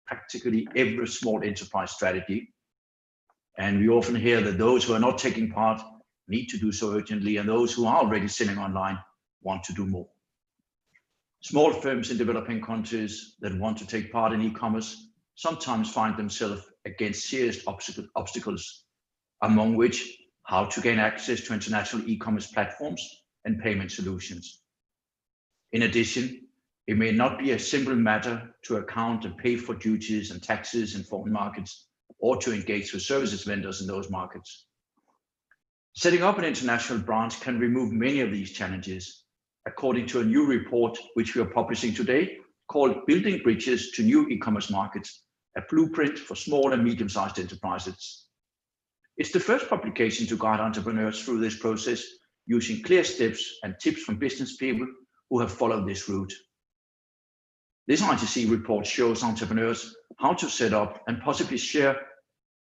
practically every small enterprise strategy. And we often hear that those who are not taking part need to do so urgently, and those who are already selling online want to do more. Small firms in developing countries that want to take part in e-commerce sometimes find themselves against serious obstacles, among which how to gain access to international e-commerce platforms and payment solutions. In addition, it may not be a simple matter to account and pay for duties and taxes in foreign markets, or to engage with services vendors in those markets. Setting up an international branch can remove many of these challenges, according to a new report which we are publishing today, called Building Bridges to New E-commerce Markets, a blueprint for small and medium-sized enterprises. It's the first publication to guide entrepreneurs through this process, using clear steps and tips from business people who have followed this route. This ITC report shows entrepreneurs how to set up and possibly share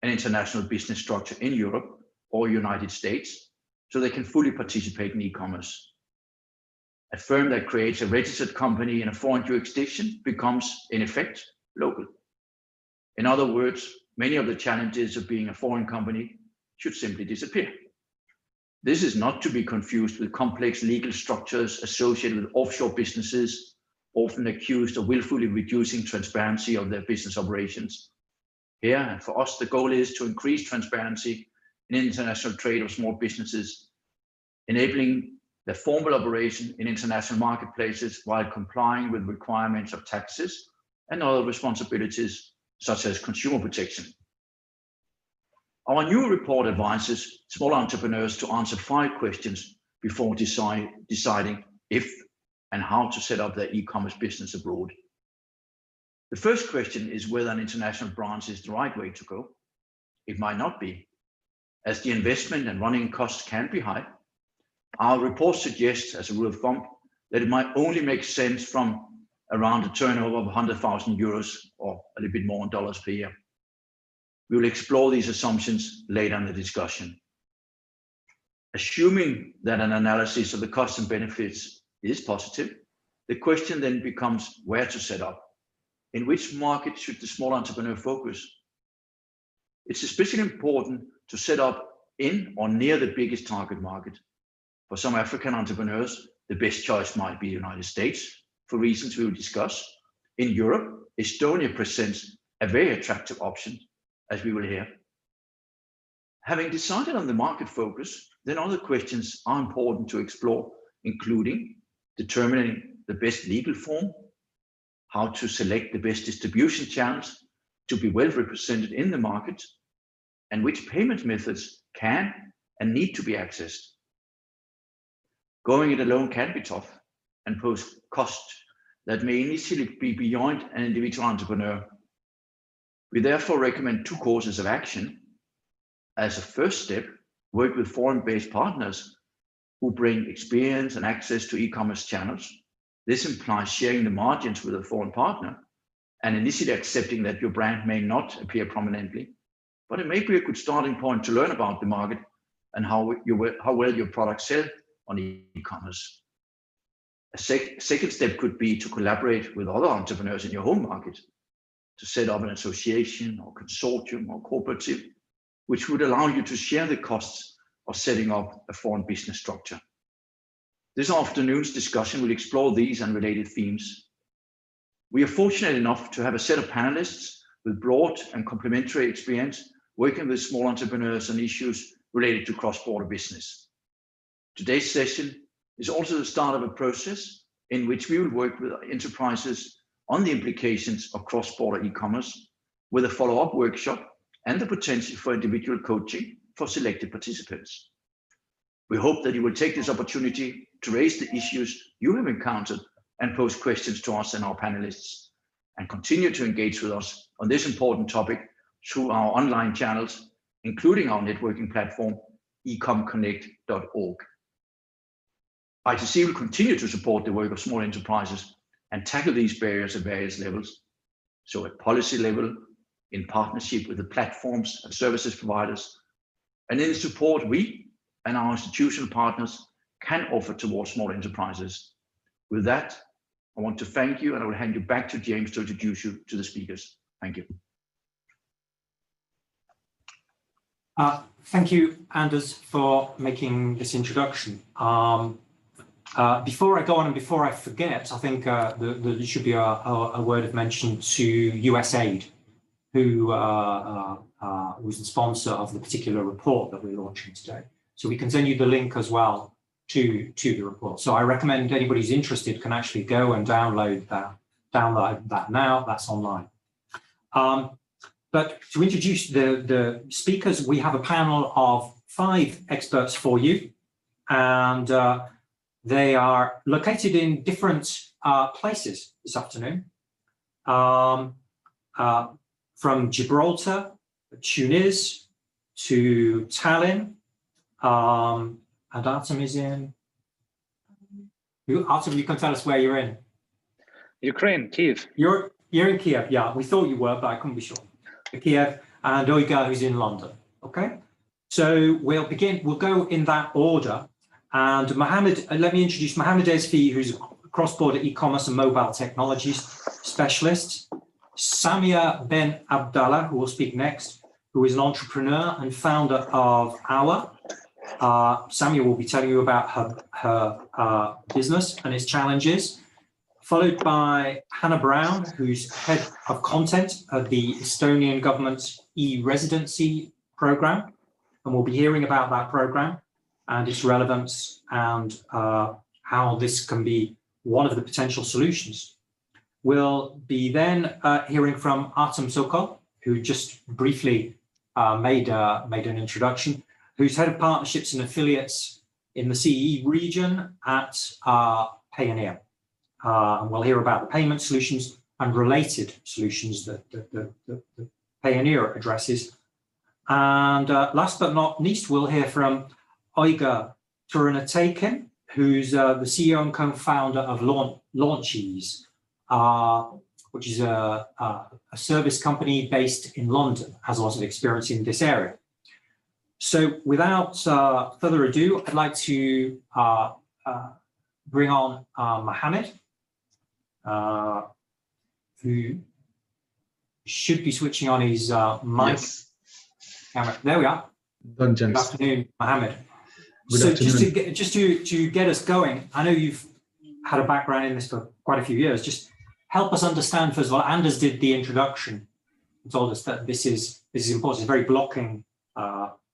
an international business structure in Europe or United States so they can fully participate in e-commerce. A firm that creates a registered company in a foreign jurisdiction becomes, in effect, local. In other words, many of the challenges of being a foreign company should simply disappear. This is not to be confused with complex legal structures associated with offshore businesses, often accused of willfully reducing transparency of their business operations. Here, and for us, the goal is to increase transparency in international trade of small businesses, enabling the formal operation in international marketplaces while complying with requirements of taxes and other responsibilities, such as consumer protection. Our new report advises small entrepreneurs to answer 5 questions before deciding if and how to set up their e-commerce business abroad. The first question is whether an international branch is the right way to go. It might not be, as the investment and running costs can be high. Our report suggests, as a rule of thumb, that it might only make sense from around a turnover of 100,000 euros or a little bit more in dollars per year. We will explore these assumptions later in the discussion. Assuming that an analysis of the costs and benefits is positive, the question then becomes where to set up. In which market should the small entrepreneur focus? It's especially important to set up in or near the biggest target market. For some African entrepreneurs, the best choice might be the United States, for reasons we will discuss. In Europe, Estonia presents a very attractive option, as we will hear. Having decided on the market focus, then other questions are important to explore, including determining the best legal form, how to select the best distribution channels to be well represented in the market, and which payment methods can and need to be accessed. Going it alone can be tough and pose costs that may initially be beyond an individual entrepreneur. We therefore recommend 2 courses of action. As a first step, work with foreign-based partners who bring experience and access to e-commerce channels. This implies sharing the margins with a foreign partner and initially accepting that your brand may not appear prominently, but it may be a good starting point to learn about the market and how well your products sell on e-commerce. A second step could be to collaborate with other entrepreneurs in your home market, to set up an association or consortium or cooperative, which would allow you to share the costs of setting up a foreign business structure. This afternoon's discussion will explore these and related themes. We are fortunate enough to have a set of panelists with broad and complementary experience working with small entrepreneurs on issues related to cross-border business. Today's session is also the start of a process in which we will work with enterprises on the implications of cross-border e-commerce, with a follow-up workshop and the potential for individual coaching for selected participants. We hope that you will take this opportunity to raise the issues you have encountered and pose questions to us and our panelists, and continue to engage with us on this important topic through our online channels, including our networking platform, ecomconnect.org. ITC will continue to support the work of small enterprises and tackle these barriers at various levels. So at policy level, in partnership with the platforms and services providers, and in the support we and our institutional partners can offer towards small enterprises. With that, I want to thank you, and I will hand you back to James to introduce you to the speakers. Thank you. Thank you, Anders, for making this introduction. Before I go on and before I forget, I think there should be a word of mention to USAID, who was the sponsor of the particular report that we're launching today. So we can send you the link as well to the report. So I recommend anybody who's interested can actually go and download that now. That's online. But to introduce the speakers, we have a panel of 5 experts for you, and they are located in different places this afternoon. From Gibraltar, Tunis, to Tallinn, and Artem is in. Artem, you can tell us where you're in. Ukraine, Kiev. You're in Kiev, yeah. We thought you were, but I couldn't be sure. Kiev, and Uygar, who's in London. Okay, so we'll begin. We'll go in that order. And Mohammed, let me introduce Mohammed Ezfi, who's a cross-border e-commerce and mobile technologies specialist. Samia Ben Abdallah, who will speak next, who is an entrepreneur and founder of Aeroe. Samia will be telling you about her business and its challenges, followed by Hannah Brown, who's head of content of the Estonian government's e-residency program. And we'll be hearing about that program and its relevance and how this can be one of the potential solutions. We'll be then hearing from Artem Sokol, who just briefly made an introduction, who's head of partnerships and affiliates in the CE region at Payoneer. And we'll hear about the payment solutions and related solutions that Payoneer addresses. And last but not least, we'll hear from Uygar Turantekin, who's the CEO and co-founder of Launchese, which is a service company based in London, has a lot of experience in this area. So without further ado, I'd like to bring on Mohammed, who should be switching on his mic. Yes. Camera. There we are. Done, James. Good afternoon, Mohammed. Good So afternoon. just to get us going, I know you've had a background in this for quite a few years. Just help us understand, first of all, Anders did the introduction and told us that this is important. It's a very blocking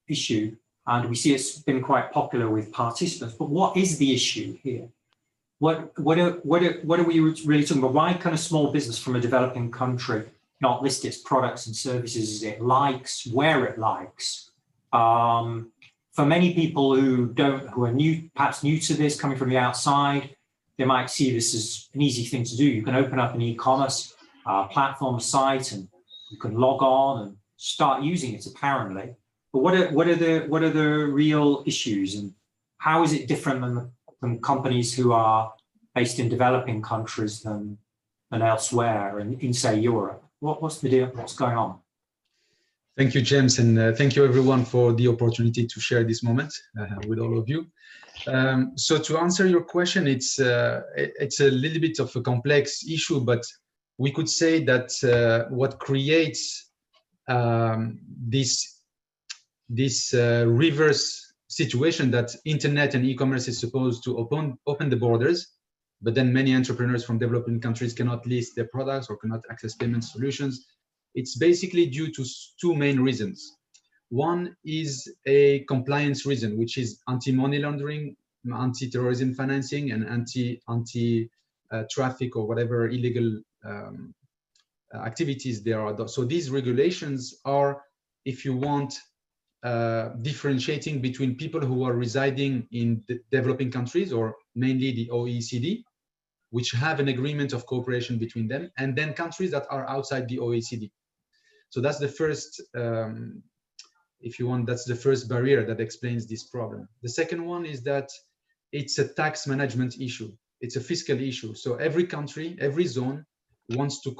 issue, and we see it's been quite popular with participants. But what is the issue here? What are we really talking about? Why can a small business from a developing country not list its products and services it likes, where it likes? For many people who are new, perhaps new to this, coming from the outside, they might see this as an easy thing to do. You can open up an e-commerce platform site and you can log on and start using it, apparently. But what are the real issues, and how is it different than companies who are based in developing countries than elsewhere in say Europe? What's the deal? What's going on? Thank you, James, and thank you everyone for the opportunity to share this moment with all of you. So to answer your question, it's a little bit of a complex issue, but we could say that what creates this reverse situation, that internet and e-commerce is supposed to open the borders, but then many entrepreneurs from developing countries cannot list their products or cannot access payment solutions. It's basically due to 2 main reasons. One is a compliance reason, which is anti-money laundering, anti-terrorism financing, and anti-traffic or whatever illegal activities there are. So these regulations are, if you want, differentiating between people who are residing in the developing countries, or mainly the OECD, which have an agreement of cooperation between them, and then countries that are outside the OECD. So that's the first, if you want, that's the first barrier that explains this problem. The second one is that it's a tax management issue. It's a fiscal issue. So every country, every zone wants to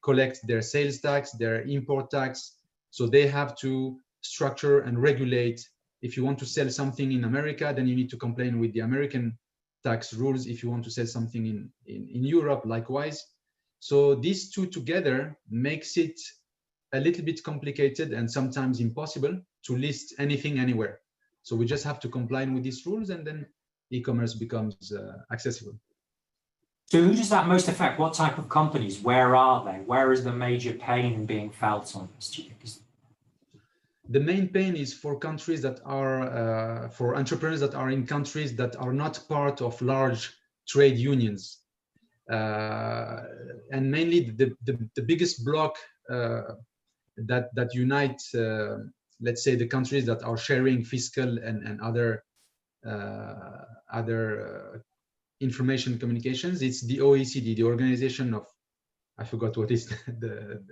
collect their sales tax, their import tax. So they have to structure and regulate. If you want to sell something in America, then you need to comply with the American tax rules. If you want to sell something in Europe, likewise. So these two together makes it a little bit complicated and sometimes impossible to list anything anywhere. So we just have to comply with these rules, and then e-commerce becomes accessible. So who does that most affect? What type of companies? Where are they? Where is the major pain being felt on this? Do you think? The main pain is for countries that are, for entrepreneurs that are in countries that are not part of large trade unions. And mainly the biggest block that unites, let's say, the countries that are sharing fiscal and other information communications, it's the OECD, the organization of, I forgot what is the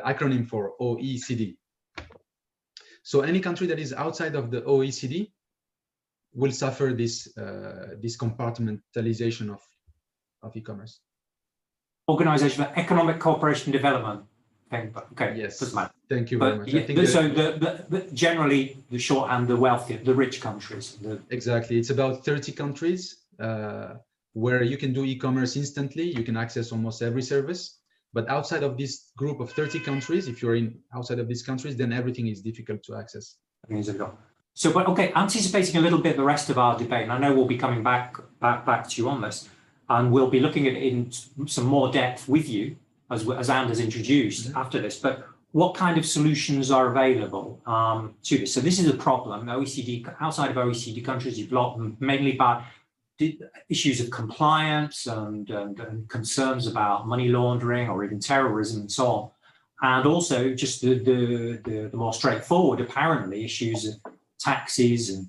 acronym for OECD. So any country that is outside of the OECD will suffer this this compartmentalization of e-commerce. Organization for Economic Cooperation and Development. Okay. Yes. Doesn't matter. Thank you very much. Yeah, I think so generally the shorthand, the wealthy, the rich countries. Exactly. It's about 30 countries where you can do e-commerce instantly. You can access almost every service. But outside of this group of 30 countries, if you're outside of these countries, then everything is difficult to access. So, but okay, anticipating a little bit the rest of our debate, and I know we'll be coming back to you on this, and we'll be looking at it in some more depth with you, as Anders introduced after this. But what kind of solutions are available to this? So this is a problem. OECD, outside of OECD countries, you've got mainly about issues of compliance and concerns about money laundering or even terrorism and so on, and also just the more straightforward, apparently, issues of taxes and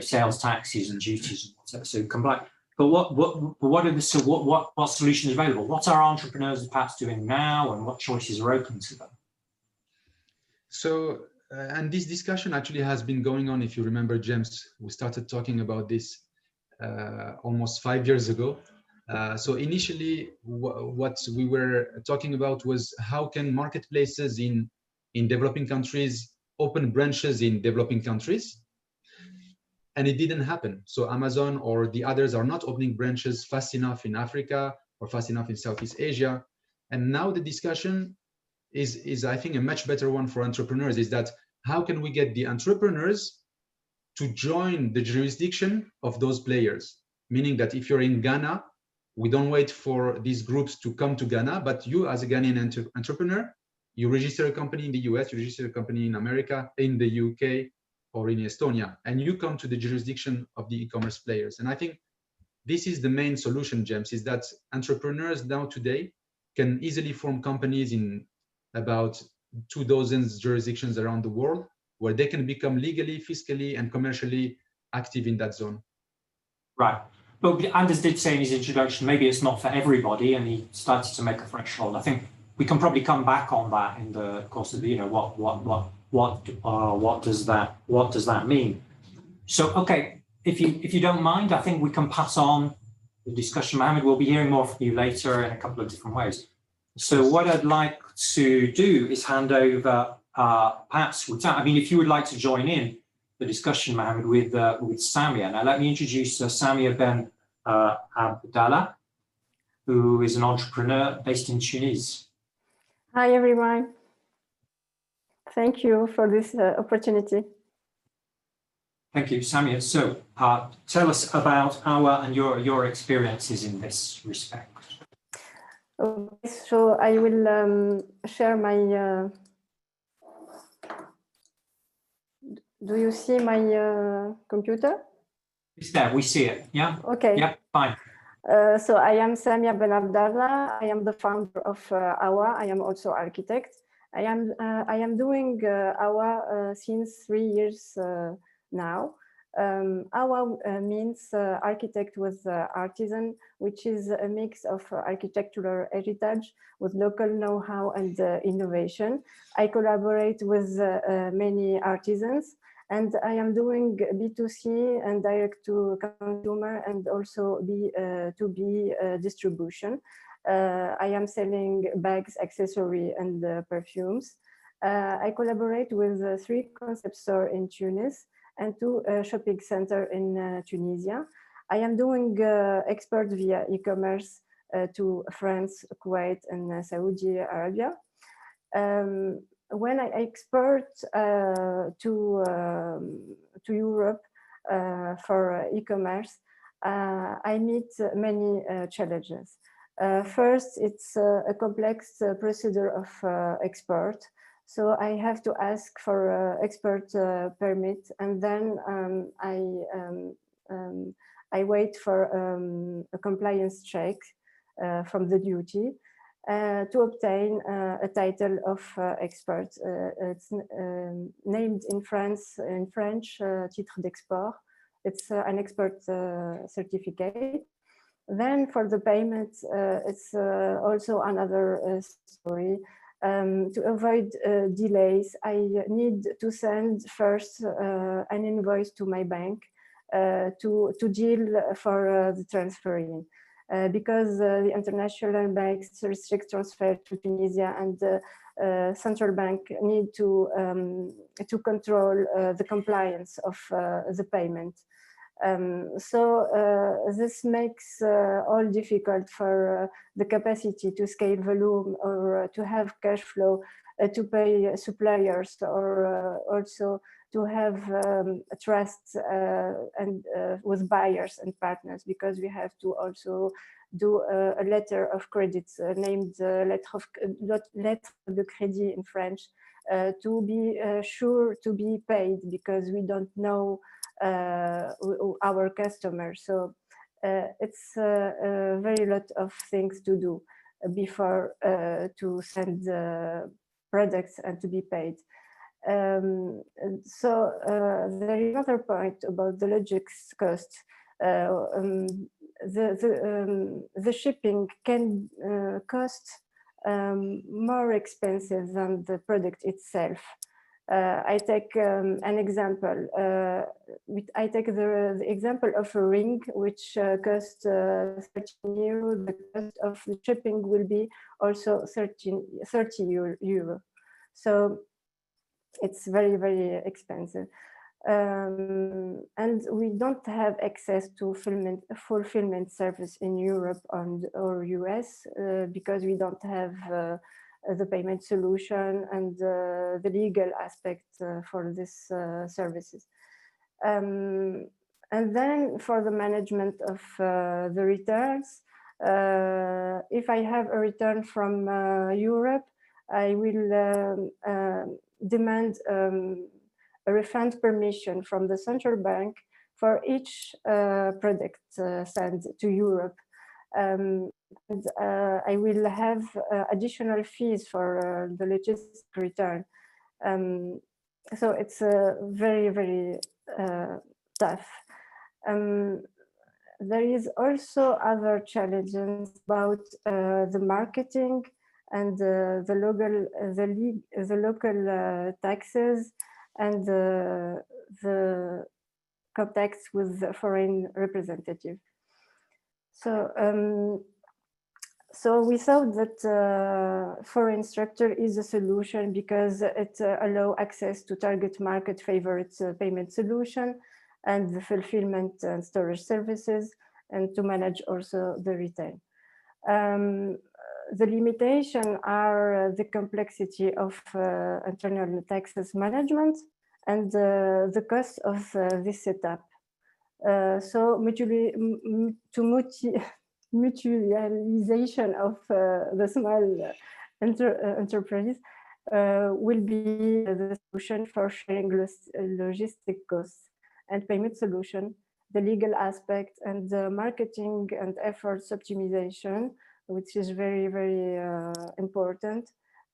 sales taxes and duties. So comply. But what solutions are available? What are entrepreneurs perhaps doing now, and what choices are open to them? So, and this discussion actually has been going on. If you remember, James, we started talking about this almost 5 years ago. So initially, what we were talking about was how can marketplaces in developing countries open branches in developing countries, and it didn't happen. So Amazon or the others are not opening branches fast enough in Africa or fast enough in Southeast Asia. And now the discussion is I think a much better one for entrepreneurs, is that how can we get the entrepreneurs to join the jurisdiction of those players? Meaning that if you're in Ghana, we don't wait for these groups to come to Ghana, but you as a Ghanaian entrepreneur, you register a company in the US, you register a company in America, in the UK, or in Estonia, and you come to the jurisdiction of the e-commerce players. And I think this is the main solution, James, is that entrepreneurs now today can easily form companies in about 24 jurisdictions around the world, where they can become legally, fiscally, and commercially active in that zone. Right. But Anders did say in his introduction, maybe it's not for everybody, and he started to make a threshold. I think we can probably come back on that in the course of the, what does that mean? So, okay, if you don't mind, I think we can pass on the discussion. Mohammed, we'll be hearing more from you later in a couple of different ways. So what I'd like to do is hand over, perhaps, I mean, if you would like to join in the discussion, Mohammed, with Samia. Now, let me introduce Samia Ben Abdallah, who is an entrepreneur based in Tunis. Hi, everyone. Thank you for this opportunity. Thank you, Samia. So tell us about your experiences in this respect. Okay, so I will share my, do you see my computer? It's there, we see it, yeah? Okay. Yeah, fine. So I am Samia Ben Abdallah. I am the founder of Aeroe. I am also architect. I am doing Aeroe since 3 years now. Aeroe means architect with artisan, which is a mix of architectural heritage with local know-how and innovation. I collaborate with many artisans, and I am doing B2C and direct to consumer, and also B2B distribution. I am selling bags, accessories, and perfumes. I collaborate with 3 concept stores in Tunis and 2 shopping centers in Tunisia. I am doing export via e-commerce to France, Kuwait, and Saudi Arabia. When I export to Europe for e-commerce, I meet many challenges. First, it's a complex procedure of export. So I have to ask for export permit, and then I wait for a compliance check from the duty to obtain a title of expert. It's named in France, in French, titre d'export. It's an export certificate. Then for the payment, it's also another story. To avoid delays, I need to send first an invoice to my bank to deal for the transferring. Because the international banks restrict transfer to Tunisia, and the central bank need to control the compliance of the payment. So this makes all difficult for the capacity to scale volume or to have cash flow to pay suppliers, or also to have trust and with buyers and partners, because we have to also do a letter of credit named lettre de crédit in French to be sure to be paid, because we don't know our customers. So it's a very lot of things to do before to send products and to be paid. So there is another point about the logistics cost. The shipping can cost more expensive than the product itself. I take an example. I take the example of a ring which costs 13 euro. The cost of the shipping will be also 30 euro. So it's very, very expensive. And we don't have access to fulfillment service in Europe or US because we don't have the payment solution and the legal aspect for these services. And then for the management of the returns, if I have a return from Europe, I will demand a refund permission from the central bank for each product sent to Europe. And I will have additional fees for the logistic return. So it's very, very tough. There is also other challenges about the marketing and the local taxes and the contacts with the foreign representative. So, so we thought that foreign structure is a solution because it allows access to target market favorite payment solution and the fulfillment and storage services, and to manage also the retail. The limitation are the complexity of internal taxes management and the cost of this setup. So mutualization of the small enterprise will be the solution for sharing logistic costs and payment solution, the legal aspect, and the marketing and efforts optimization, which is very, very important,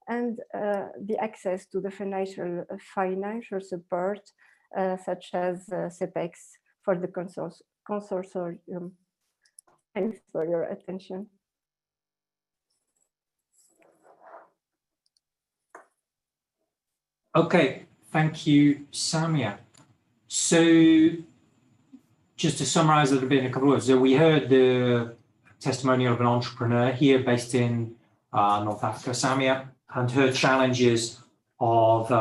and the access to the financial support, such as CEPEX for the consortium. Thanks for your attention. Okay, thank you, Samia. So just to summarize a little bit in a couple of words, so we heard the testimonial of an entrepreneur here based in North Africa, Samia, and her challenges of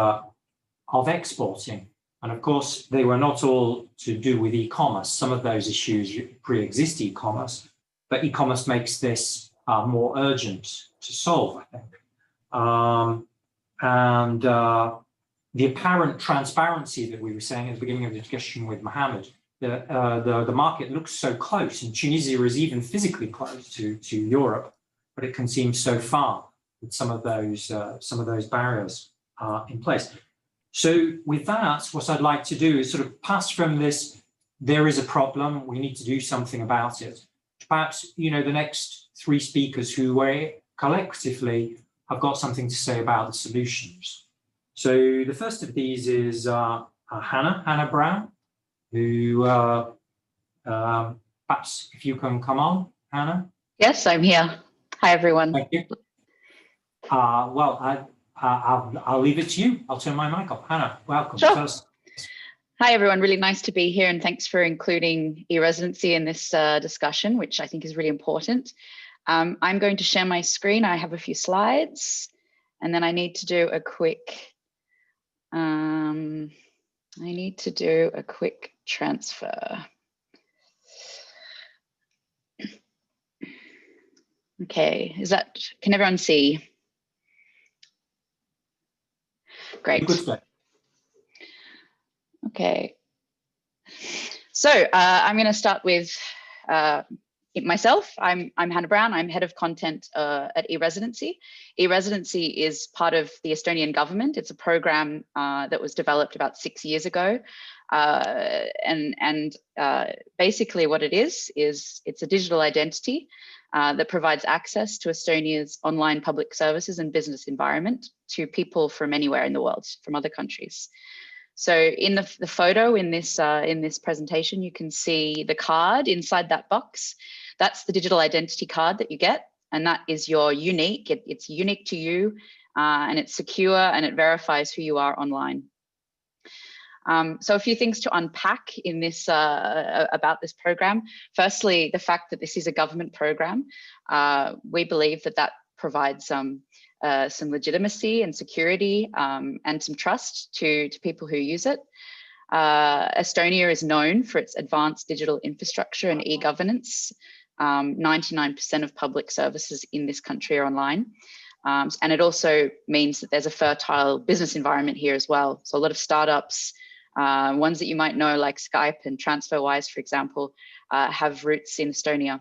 exporting. And of course, they were not all to do with e-commerce. Some of those issues pre-exist e-commerce, but e-commerce makes this more urgent to solve, I think. The apparent transparency that we were saying at the beginning of the discussion with Mohammed, the market looks so close, and Tunisia is even physically close to Europe, but it can seem so far with some of those barriers in place. So with that, what I'd like to do is sort of pass from this, there is a problem, we need to do something about it. Perhaps, the next three speakers who were collectively have got something to say about the solutions. So the first of these is Hannah Brown, who perhaps if you can come on, Hannah. Yes, I'm here. Hi, everyone. Thank you. Well, I'll leave it to you. I'll turn my mic off. Hannah, welcome. Sure. Hi, everyone. Really nice to be here, and thanks for including e-residency in this discussion, which I think is really important. I'm going to share my screen. I have a few slides, and then I need to do a quick transfer. Okay, can everyone see? Great. Okay. So I'm going to start with myself. I'm Hannah Brown. I'm head of content at eResidency. eResidency is part of the Estonian government. It's a program that was developed about 6 years ago. Basically what it is it's a digital identity that provides access to Estonia's online public services and business environment to people from anywhere in the world, from other countries. So in the photo in this presentation, you can see the card inside that box. That's the digital identity card that you get, and that is your unique. It's unique to you, and it's secure, and it verifies who you are online. So a few things to unpack in this about this program. Firstly, the fact that this is a government program. We believe that provides some legitimacy and security and some trust to people who use it. Estonia is known for its advanced digital infrastructure and e-governance. 99% of public services in this country are online. And it also means that there's a fertile business environment here as well. So a lot of startups, ones that you might know like Skype and TransferWise, for example, have roots in Estonia.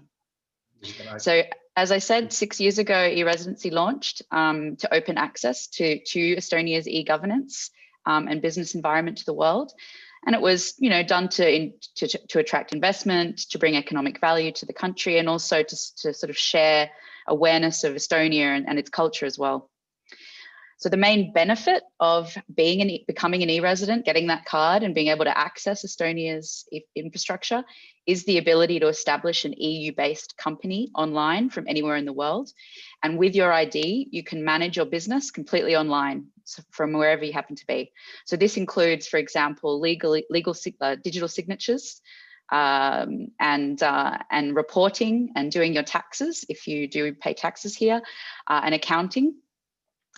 So as I said, 6 years ago, eResidency launched to open access to Estonia's e-governance and business environment to the world. And it was, done to attract investment, to bring economic value to the country, and also to sort of share awareness of Estonia and its culture as well. So the main benefit of becoming an e-resident, getting that card and being able to access Estonia's infrastructure is the ability to establish an EU-based company online from anywhere in the world. And with your ID, you can manage your business completely online, so from wherever you happen to be. So this includes, for example, digital signatures and reporting and doing your taxes if you do pay taxes here, and accounting.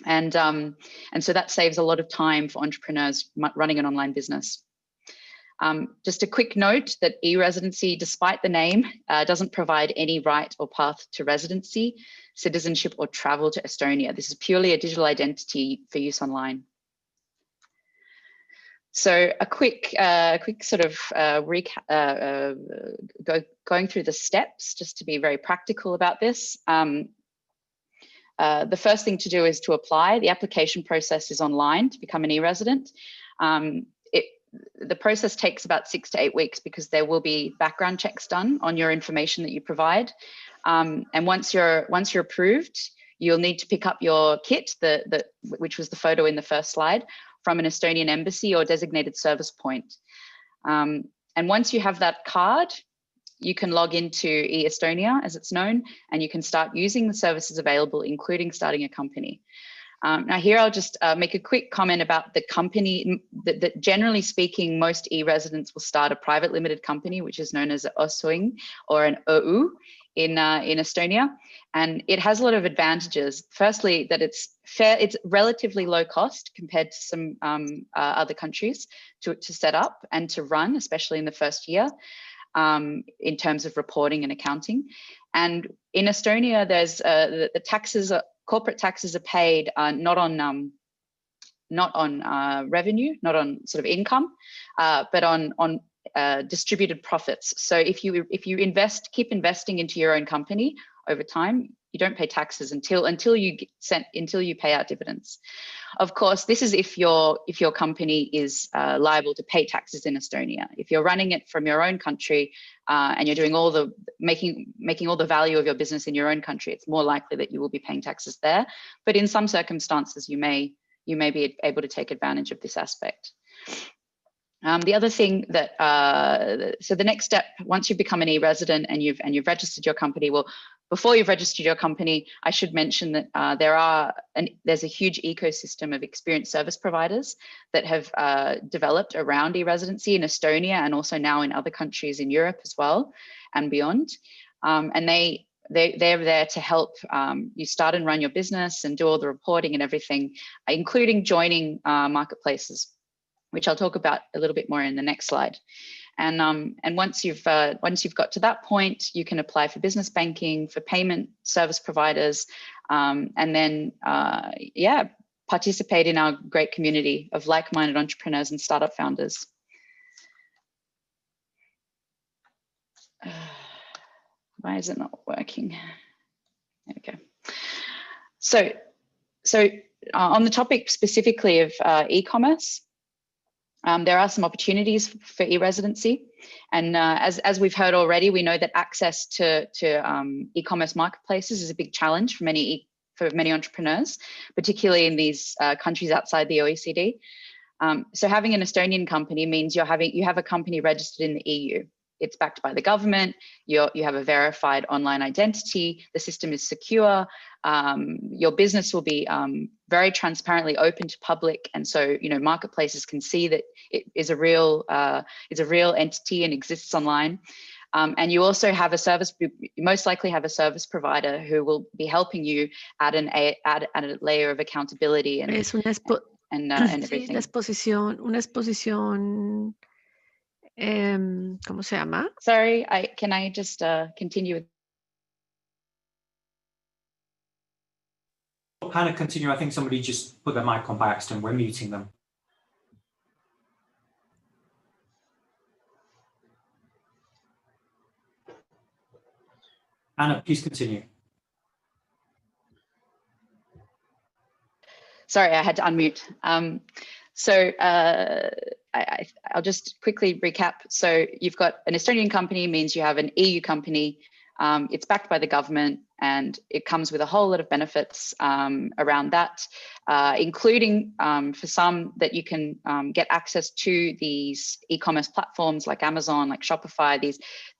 And so that saves a lot of time for entrepreneurs running an online business. Just a quick note that e-residency, despite the name, doesn't provide any right or path to residency, citizenship, or travel to Estonia. This is purely a digital identity for use online. So a quick sort of recap, going through the steps, just to be very practical about this. The first thing to do is to apply. The application process is online to become an e-resident. The process takes about 6 to 8 weeks because there will be background checks done on your information that you provide. And once you're approved, you'll need to pick up your kit, which was the photo in the first slide, from an Estonian embassy or designated service point. And once you have that card, you can log into e-Estonia, as it's known, and you can start using the services available, including starting a company. Now here I'll just make a quick comment about the company. That generally speaking, most e-residents will start a private limited company, which is known as an OSÜNG or an OÜ in Estonia. And it has a lot of advantages. Firstly, that it's relatively low cost compared to some other countries to set up and to run, especially in the first year. In terms of reporting and accounting. And in Estonia, there's the taxes, corporate taxes are paid not on revenue, not on sort of income, but on distributed profits. So if you keep investing into your own company over time, you don't pay taxes until you pay out dividends. Of course, this is if your company is liable to pay taxes in Estonia. If you're running it from your own country and you're doing all the making all the value of your business in your own country, it's more likely that you will be paying taxes there. But in some circumstances, you may be able to take advantage of this aspect. The other thing that, so the next step, once you've become an e-resident and you've registered your company, well, before you've registered your company, I should mention that there's a huge ecosystem of experienced service providers that have developed around e-residency in Estonia and also now in other countries in Europe as well and beyond. And they're there to help you start and run your business and do all the reporting and everything, including joining marketplaces, which I'll talk about a little bit more in the next slide. And once you've got to that point, you can apply for business banking, for payment service providers, and then participate in our great community of like-minded entrepreneurs and startup founders. Why is it not working? There we go. So on the topic specifically of e-commerce, there are some opportunities for e-residency, and as we've heard already, we know that access to e-commerce marketplaces is a big challenge for many entrepreneurs, particularly in these countries outside the OECD. So having an Estonian company means you have a company registered in the EU. It's backed by the government. You have a verified online identity. The system is secure. Your business will be very transparently open to public, and so marketplaces can see that it is a real entity and exists online. And you also have you most likely have a service provider who will be helping you add a layer of accountability and everything. Sí, una exposición. ¿Cómo se llama? Sorry, can I just continue with? Hannah, continue. I think somebody just put their mic on by accident. We're muting them. Hannah, please continue. Sorry, I had to unmute. I'll just quickly recap. So you've got an Estonian company, means you have an EU company. It's backed by the government, and it comes with a whole lot of benefits around that, including for some that you can get access to these e-commerce platforms like Amazon, like Shopify,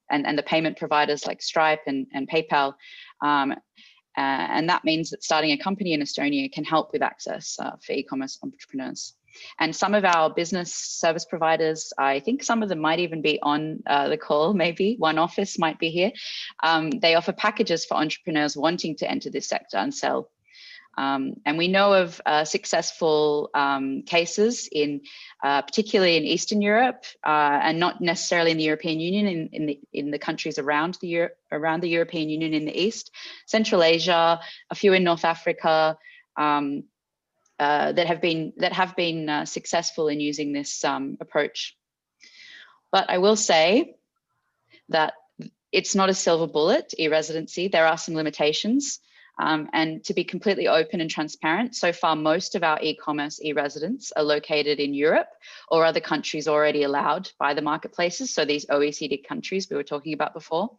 and the payment providers like Stripe and PayPal. And that means that starting a company in Estonia can help with access for e-commerce entrepreneurs. And some of our business service providers, I think some of them might even be on the call, maybe one office might be here. They offer packages for entrepreneurs wanting to enter this sector and sell. And we know of successful cases particularly in Eastern Europe, and not necessarily in the European Union, in the countries around the European Union in the East, Central Asia, a few in North Africa, that have been successful in using this approach. But I will say that it's not a silver bullet, e-residency. There are some limitations. And to be completely open and transparent, so far most of our e-commerce e-residents are located in Europe or other countries already allowed by the marketplaces, so these OECD countries we were talking about before.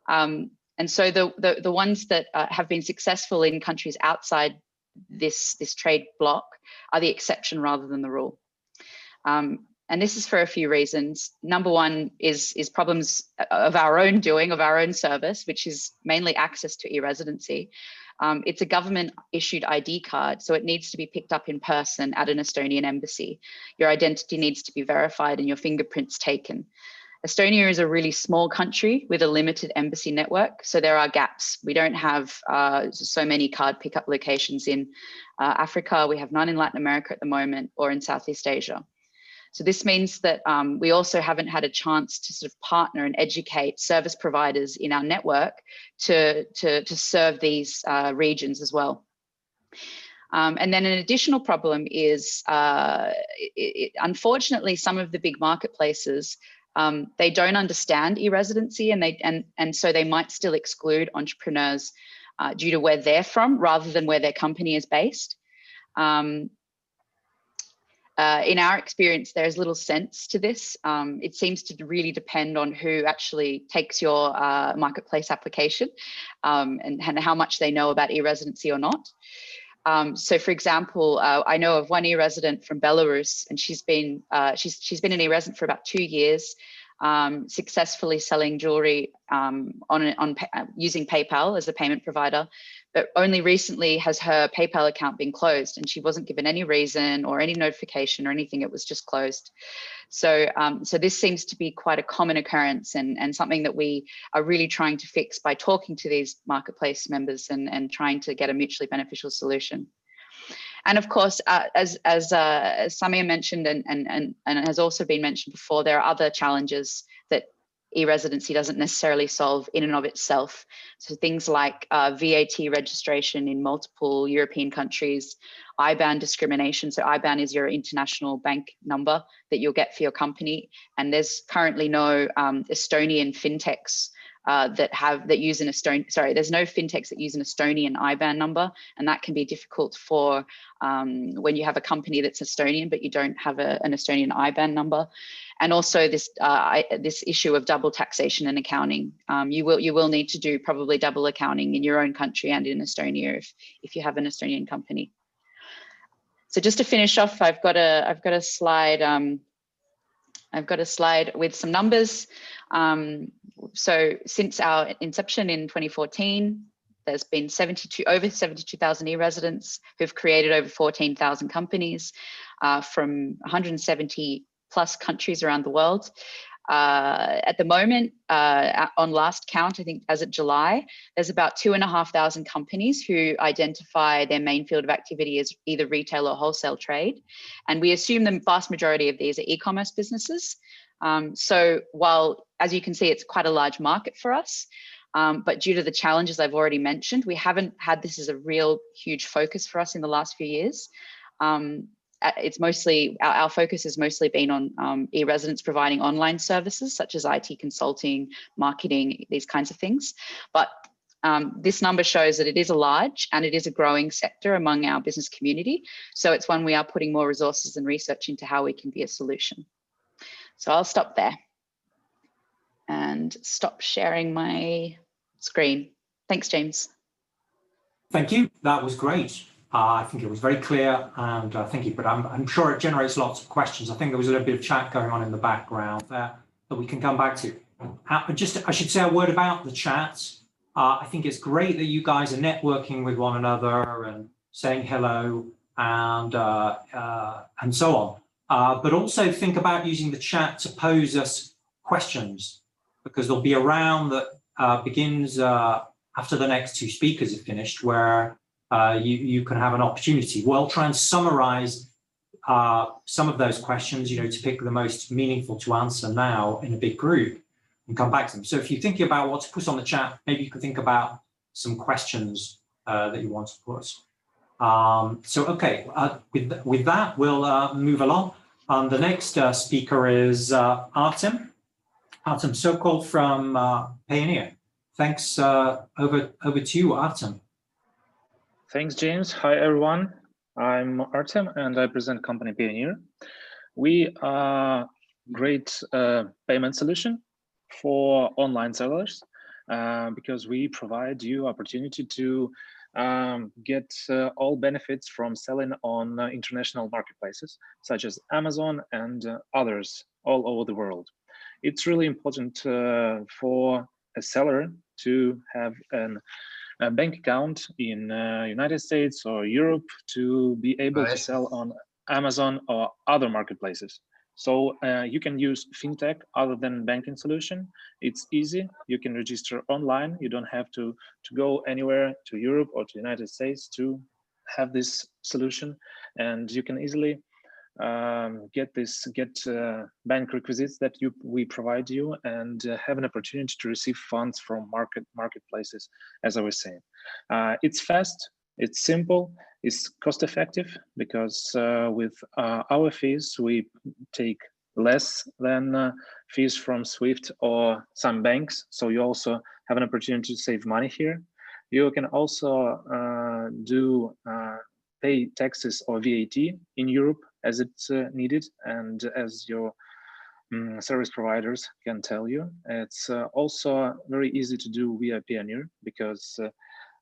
And so the ones that have been successful in countries outside this trade bloc are the exception rather than the rule. And this is for a few reasons. Number one is problems of our own doing, of our own service, which is mainly access to e-residency. It's a government issued ID card, so it needs to be picked up in person at an Estonian embassy. Your identity needs to be verified and your fingerprints taken. Estonia is a really small country with a limited embassy network, so there are gaps. We don't have so many card pickup locations in Africa. We have none in Latin America at the moment or in Southeast Asia. So this means that we also haven't had a chance to sort of partner and educate service providers in our network to serve these regions as well. And then an additional problem is, unfortunately, some of the big marketplaces, they don't understand e-residency, and so they might still exclude entrepreneurs due to where they're from rather than where their company is based. In our experience, there's little sense to this. It seems to really depend on who actually takes your marketplace application and how much they know about e-residency or not. So, for example, I know of one e-resident from Belarus, and she's been an e-resident for about 2 years, successfully selling jewelry using PayPal as a payment provider. But only recently has her PayPal account been closed, and she wasn't given any reason or any notification or anything. It was just closed. So, so this seems to be quite a common occurrence, and something that we are really trying to fix by talking to these marketplace members and trying to get a mutually beneficial solution. And of course, as Samia mentioned and has also been mentioned before, there are other challenges that e-residency doesn't necessarily solve in and of itself. So things like VAT registration in multiple European countries, IBAN discrimination. So IBAN is your international bank number that you'll get for your company. And there's currently no Estonian fintechs that use an Estonian, sorry, there's no fintechs that use an Estonian IBAN number, and that can be difficult for when you have a company that's Estonian, but you don't have an Estonian IBAN number. And also this this issue of double taxation and accounting. You will need to do probably double accounting in your own country and in Estonia if you have an Estonian company. So just to finish off, I've got a slide. I've got a slide with some numbers. So since our inception in 2014, there's been over 72,000 e-residents who've created over 14,000 companies from 170 plus countries around the world. At the moment, on last count, I think as of July, there's about 2,500 companies who identify their main field of activity as either retail or wholesale trade. And we assume the vast majority of these are e-commerce businesses. So while, as you can see, it's quite a large market for us, but due to the challenges I've already mentioned, we haven't had this as a real huge focus for us in the last few years. It's mostly, our focus has mostly been on e-residents providing online services such as IT consulting, marketing, these kinds of things. But this number shows that it is a large and it is a growing sector among our business community. So it's one we are putting more resources and research into how we can be a solution. So I'll stop there and stop sharing my screen. Thanks, James. Thank you. That was great. I think it was very clear, and thank you, but I'm sure it generates lots of questions. I think there was a little bit of chat going on in the background there that we can come back to. I should say a word about the chat. I think it's great that you guys are networking with one another and saying hello and so on. But also think about using the chat to pose us questions, because there'll be a round that begins after the next two speakers have finished, where you can have an opportunity. We'll try and summarize some of those questions, to pick the most meaningful to answer now in a big group and come back to them. So if you're thinking about what to put on the chat, maybe you could think about some questions that you want to put. So, okay, with that, we'll move along. The next speaker is Artem Sokol from Payoneer. Thanks, over to you, Artem. Thanks, James. Hi, everyone. I'm Artem, and I present company Payoneer. We are a great payment solution for online sellers because we provide you opportunity to get all benefits from selling on international marketplaces, such as Amazon and others all over the world. It's really important for a seller to have a bank account in United States or Europe to be able to sell on Amazon or other marketplaces. So you can use fintech other than banking solution. It's easy. You can register online. You don't have to go anywhere to Europe or to United States to have this solution. And you can easily get bank requisites that we provide you, and have an opportunity to receive funds from marketplaces, as I was saying. It's fast, it's simple, it's cost effective, because with our fees, we take less than fees from SWIFT or some banks. So you also have an opportunity to save money here. You can also pay taxes or VAT in Europe as it's needed, and as your service providers can tell you. It's also very easy to do via Payoneer, because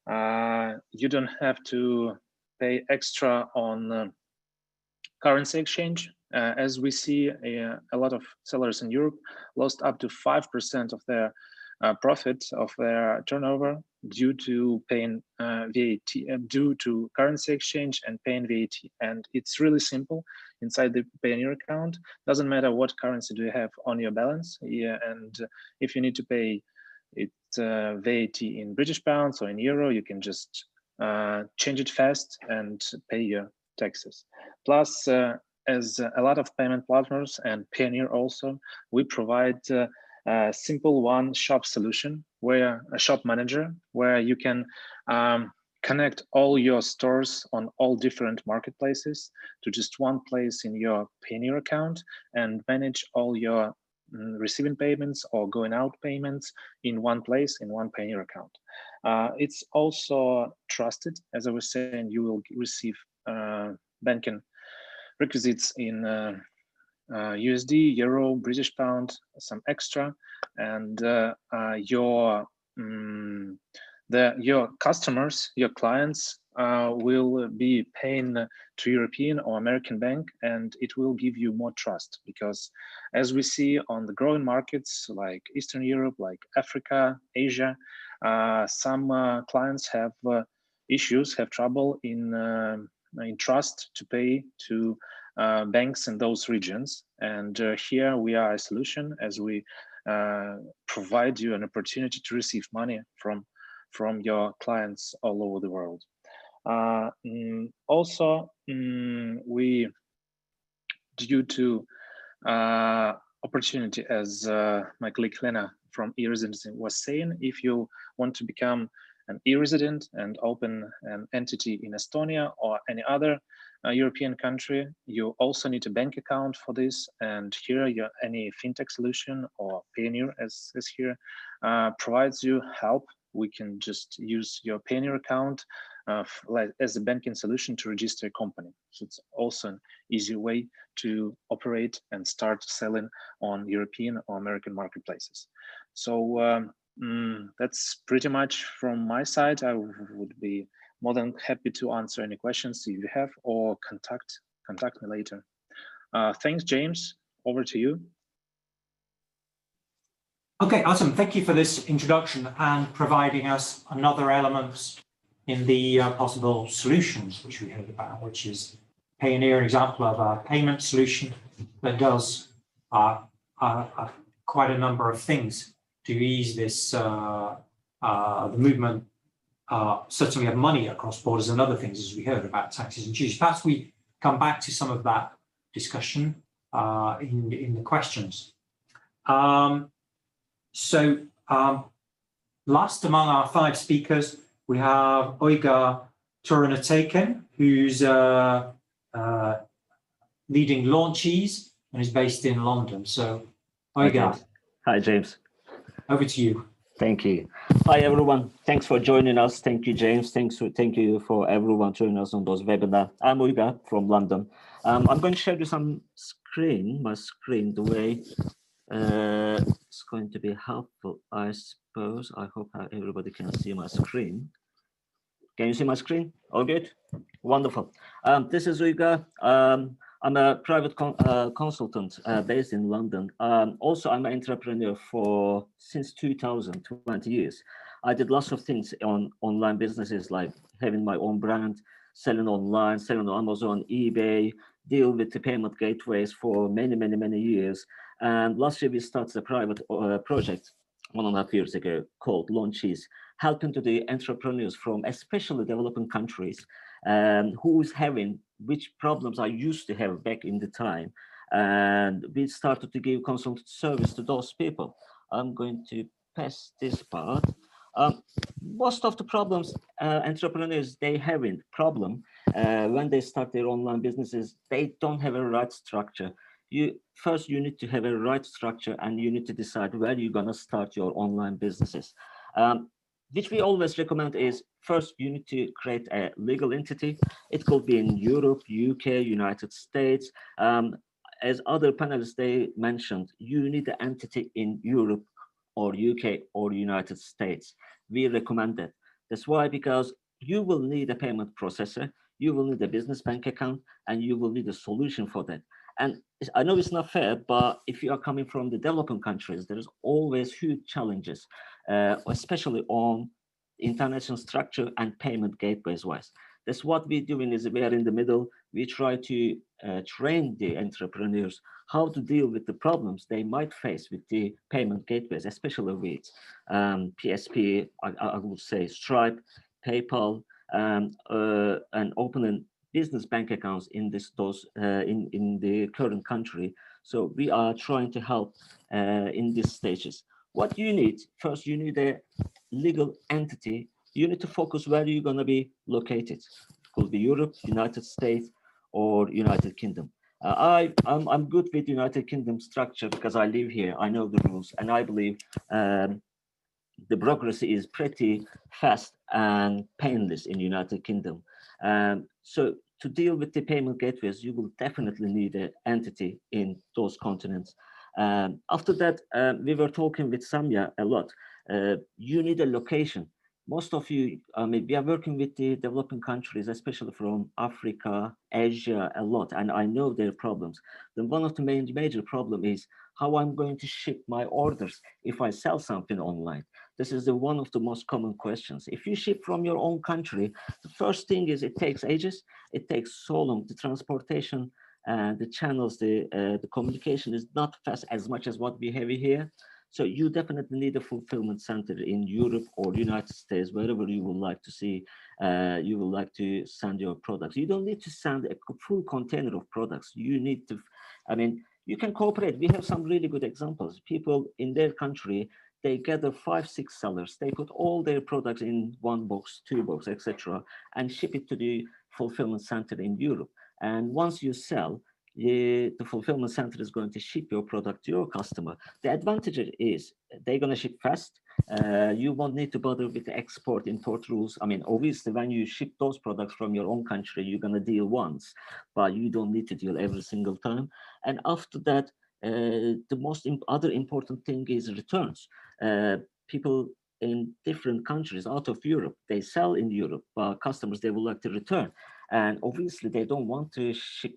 you don't have to pay extra on currency exchange. As we see, a lot of sellers in Europe lost up to 5% of their profit of their turnover due to paying VAT, due to currency exchange and paying VAT. And it's really simple inside the Payoneer account. Doesn't matter what currency do you have on your balance. Yeah, and if you need to pay it VAT in British pounds or in euro, you can just change it fast and pay your taxes. Plus, as a lot of payment platforms and Payoneer also, we provide a simple one-shop solution, where a shop manager, where you can connect all your stores on all different marketplaces to just one place in your Payoneer account, and manage all your receiving payments or going out payments in one place, in one Payoneer account. It's also trusted. As I was saying, you will receive banking requisites in USD, Euro, British pound, some extra, and your customers, your clients will be paying to European or American bank, and it will give you more trust, because as we see on the growing markets like Eastern Europe, like Africa, Asia, some clients have issues, have trouble in trust to pay to banks in those regions. And here we are a solution, as we provide you an opportunity to receive money from your clients all over the world. Also, we, due to opportunity, as my colleague Lena from e-residency was saying, if you want to become an e-resident and open an entity in Estonia or any other European country, you also need a bank account for this. And here, any fintech solution or Payoneer, as here, provides you help. We can just use your Payoneer account as a banking solution to register a company. So it's also an easy way to operate and start selling on European or American marketplaces. So that's pretty much from my side. I would be more than happy to answer any questions you have, or contact me later. Thanks, James. Over to you. Okay, awesome. Thank you for this introduction and providing us another element in the possible solutions which we heard about, which is Payoneer, an example of a payment solution that does quite a number of things to ease this the movement, certainly of money across borders, and other things, as we heard about taxes and duties. Perhaps we come back to some of that discussion in the questions. Last among our 5 speakers, we have Uygar Turantekin, who's leading Launchese and is based in London. So, Uygar. Hi, James. Over to you. Thank you. Hi, everyone. Thanks for joining us. Thank you, James. Thank you for everyone joining us on those webinars. I'm Uygar from London. I'm going to show you my screen, the way it's going to be helpful, I suppose. I hope everybody can see my screen. Can you see my screen? All good? Wonderful. This is Uygar. I'm a private consultant based in London. Also, I'm an entrepreneur since 2020 years. I did lots of things on online businesses, like having my own brand, selling online, selling on Amazon, eBay, deal with the payment gateways for many years. And last year, we started a private project 1.5 years ago called Launchese, helping to the entrepreneurs from especially developing countries who's having which problems I used to have back in the time. And we started to give consultant service to those people. I'm going to pass this part. Most of the problems entrepreneurs, they have a problem when they start their online businesses, they don't have a right structure. First, you need to have a right structure, and you need to decide where you're going to start your online businesses. Which we always recommend is, first, you need to create a legal entity. It could be in Europe, UK, United States. As other panelists, they mentioned, you need an entity in Europe or UK or United States. We recommend that. That's why, because you will need a payment processor, you will need a business bank account, and you will need a solution for that. And I know it's not fair, but if you are coming from the developing countries, there's always huge challenges, especially on international structure and payment gateways wise. That's what we're doing, is we are in the middle. We try to train the entrepreneurs how to deal with the problems they might face with the payment gateways, especially with PSP, I would say Stripe, PayPal, and opening business bank accounts in in the current country. So we are trying to help in these stages. What you need, first, you need a legal entity. You need to focus where you're going to be located. It could be Europe, United States, or United Kingdom. I'm good with United Kingdom structure because I live here. I know the rules, and I believe the bureaucracy is pretty fast and painless in United Kingdom. So to deal with the payment gateways, you will definitely need an entity in those continents. After that, we were talking with Samya a lot. You need a location. Most of you, we are working with the developing countries, especially from Africa, Asia, a lot, and I know their problems. Then one of the major problem is how I'm going to ship my orders if I sell something online. This is one of the most common questions. If you ship from your own country, the first thing is it takes ages. It takes so long. The transportation, the channels, the communication is not fast as much as what we have here. So you definitely need a fulfillment center in Europe or United States, wherever you would like to see, you would like to send your products. You don't need to send a full container of products. You need to, you can cooperate. We have some really good examples. People in their country, they gather 5-6 sellers. They put all their products in 1 box, 2 box, etc., and ship it to the fulfillment center in Europe. And once you sell, the fulfillment center is going to ship your product to your customer. The advantage is they're going to ship fast. You won't need to bother with the export import rules. Obviously, when you ship those products from your own country, you're going to deal once, but you don't need to deal every single time. And after that, the other important thing is returns. People in different countries out of Europe, they sell in Europe, but customers, they would like to return. And obviously, they don't want to ship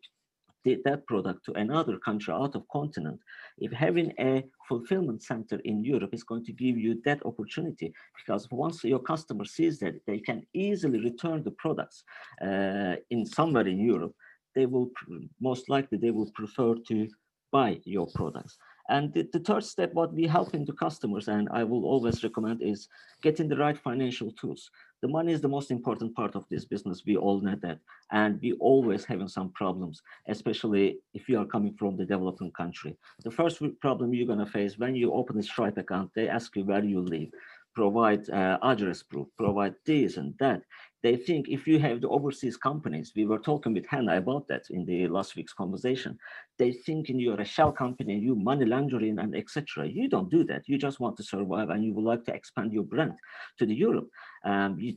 that product to another country out of continent. If having a fulfillment center in Europe is going to give you that opportunity, because once your customer sees that they can easily return the products in somewhere in Europe, they will most likely they will prefer to buy your products. And the third step, what we help into customers, and I will always recommend, is getting the right financial tools. The money is the most important part of this business. We all know that. And we always having some problems, especially if you are coming from the developing country. The first problem you're going to face when you open a Stripe account, they ask you where you live, provide address proof, provide this and that. They think if you have the overseas companies, we were talking with Hannah about that in the last week's conversation, they think you're a shell company, you money laundering and etc. You don't do that. You just want to survive and you would like to expand your brand to the Europe. They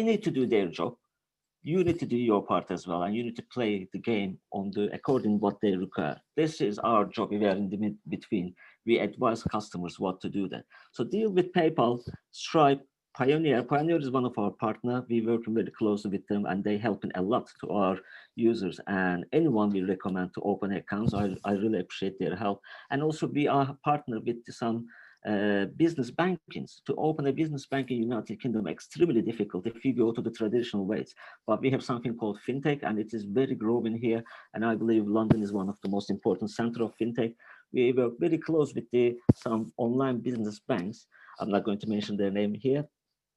need to do their job. You need to do your part as well, and you need to play the game according what they require. This is our job. We are in the between. We advise customers what to do that. So deal with PayPal, Stripe, Pioneer. Pioneer is one of our partners. We work very closely with them, and they helping a lot to our users. And anyone we recommend to open accounts, I really appreciate their help. And also we are partner with some business bankings. To open a business bank in United Kingdom, extremely difficult if you go to the traditional ways. But we have something called fintech, and it is very growing here. And I believe London is one of the most important center of fintech. We work very close with some online business banks. I'm not going to mention their name here,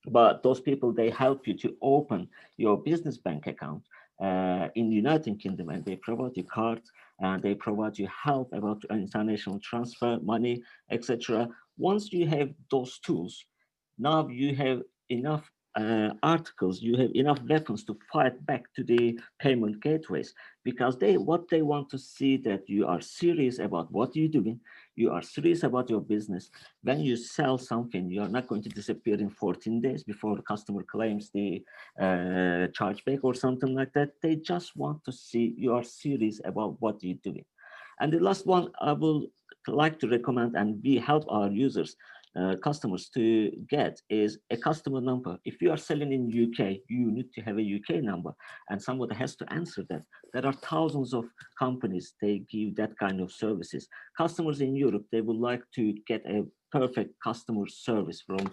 but those people, they help you to open your business bank account. in the United Kingdom, and they provide you cards, and they provide you help about international transfer, money, etc. Once you have those tools, now you have enough articles, you have enough weapons to fight back to the payment gateways, because what they want to see that you are serious about what you're doing, you are serious about your business. When you sell something, you are not going to disappear in 14 days before the customer claims the chargeback or something like that. They just want to see you are serious about what you're doing. And the last one I will like to recommend, and we help our users, customers to get, is a customer number. If you are selling in UK, you need to have a UK number, and somebody has to answer that. There are thousands of companies, they give that kind of services. Customers in Europe, they would like to get a perfect customer service from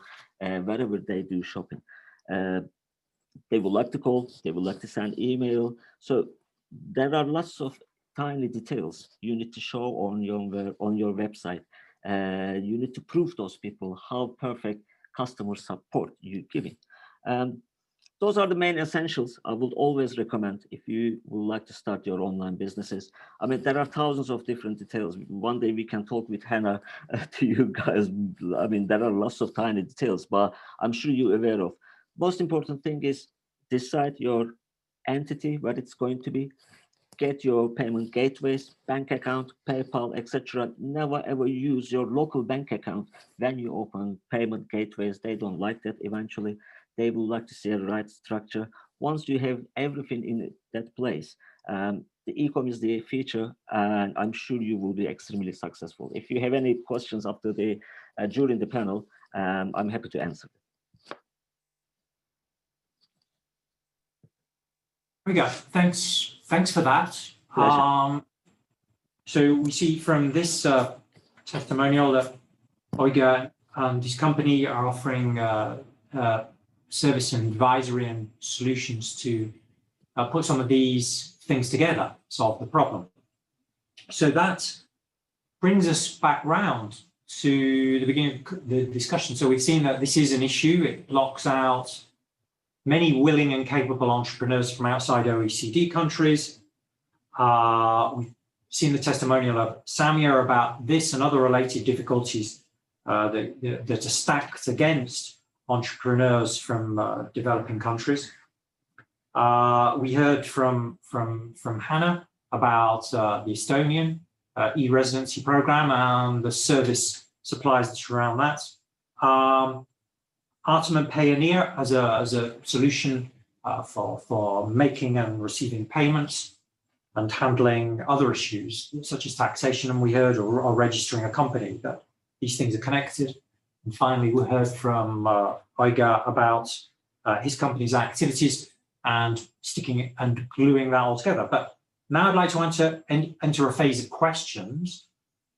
wherever they do shopping. They would like to call, they would like to send email. So there are lots of tiny details you need to show on your website. You need to prove those people how perfect customer support you're giving. Those are the main essentials I would always recommend if you would like to start your online businesses. I mean, there are thousands of different details. One day we can talk with Hannah to you guys. I mean, there are lots of tiny details, but I'm sure you're aware of. Most important thing is decide your entity, what it's going to be. Get your payment gateways, bank account, PayPal, etc. Never ever use your local bank account when you open payment gateways. They don't like that eventually. They would like to see a right structure. Once you have everything in that place, the Economies is the feature, and I'm sure you will be extremely successful. If you have any questions after the during the panel, I'm happy to answer. There we go. Thanks for that. So we see from this testimonial that Uygar and his company are offering service and advisory and solutions to put some of these things together, solve the problem. So that brings us back round to the beginning of the discussion. So we've seen that this is an issue. It blocks out many willing and capable entrepreneurs from outside OECD countries. We've seen the testimonial of Samia about this and other related difficulties that are stacked against entrepreneurs from developing countries. We heard from Hannah about the Estonian e-residency program and the service supplies that surround that. Artem and Payoneer as a solution for making and receiving payments and handling other issues such as taxation, and we heard, or registering a company, that these things are connected. And finally, we heard from Uygar about his company's activities and sticking it and gluing that all together. But now I'd like to enter a phase of questions,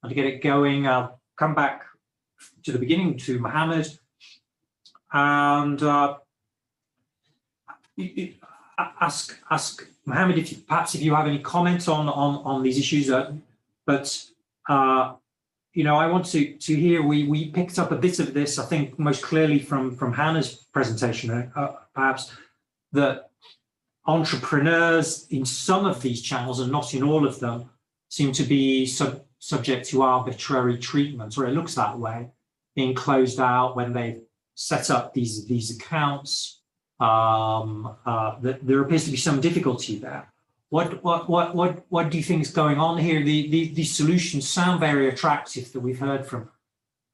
and to get it going, I'll come back to the beginning to Mohammed. And ask Mohammed if you have any comments on these issues. But you know, I want to hear. We picked up a bit of this, I think, most clearly from Hannah's presentation, perhaps, that entrepreneurs in some of these channels and not in all of them seem to be subject to arbitrary treatment, or it looks that way, being closed out when they've set up these accounts. That there appears to be some difficulty there. What do you think is going on here? These solutions sound very attractive that we've heard from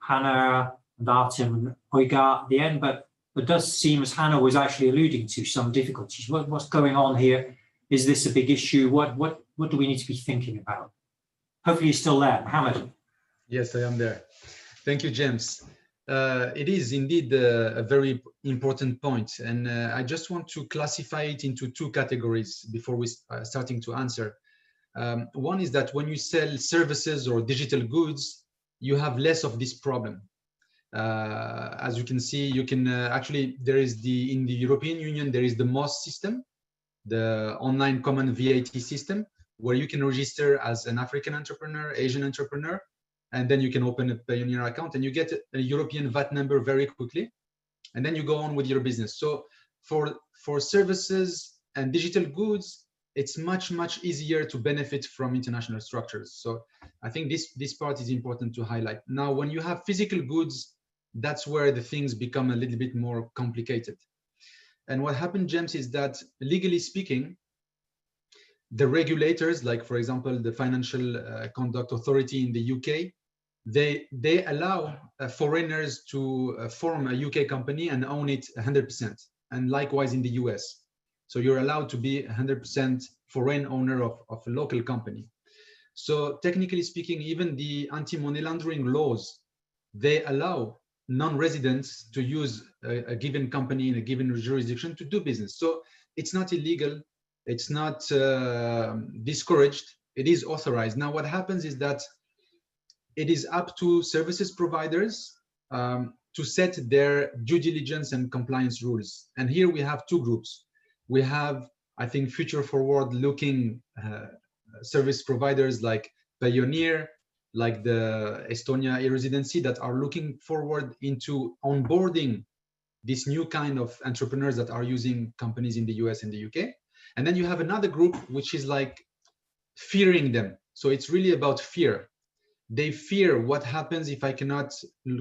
Hannah and Artem and Uygar at the end, but it does seem, as Hannah was actually alluding to, some difficulties. What's going on here? Is this a big issue? What do we need to be thinking about? Hopefully you're still there, Mohammed. Yes, I am there. Thank you, James. It is indeed a very important point, and I just want to classify it into two categories before we starting to answer. One is that when you sell services or digital goods, you have less of this problem. As you can see, you can actually, there is in the European Union, there is the MOS system, the online common VAT system, where you can register as an African entrepreneur, Asian entrepreneur, and then you can open a Payoneer account and you get a European VAT number very quickly, and then you go on with your business. So for services and digital goods, it's much easier to benefit from international structures. So I think this part is important to highlight. Now, when you have physical goods, that's where the things become a little bit more complicated. And what happened, James, is that legally speaking, the regulators, like for example, the Financial Conduct Authority in the UK, they allow foreigners to form a UK company and own it 100%. And likewise in the US. So you're allowed to be 100% foreign owner of a local company. So technically speaking, even the anti-money laundering laws, they allow non-residents to use a given company in a given jurisdiction to do business. So it's not illegal, it's not discouraged, it is authorized. Now what happens is that it is up to services providers to set their due diligence and compliance rules. And here we have two groups. We have, I think, future forward looking service providers like Pioneer, like the Estonia e-residency, that are looking forward into onboarding this new kind of entrepreneurs that are using companies in the US and the UK. And then you have another group, which is like fearing them. So it's really about fear. They fear what happens if I cannot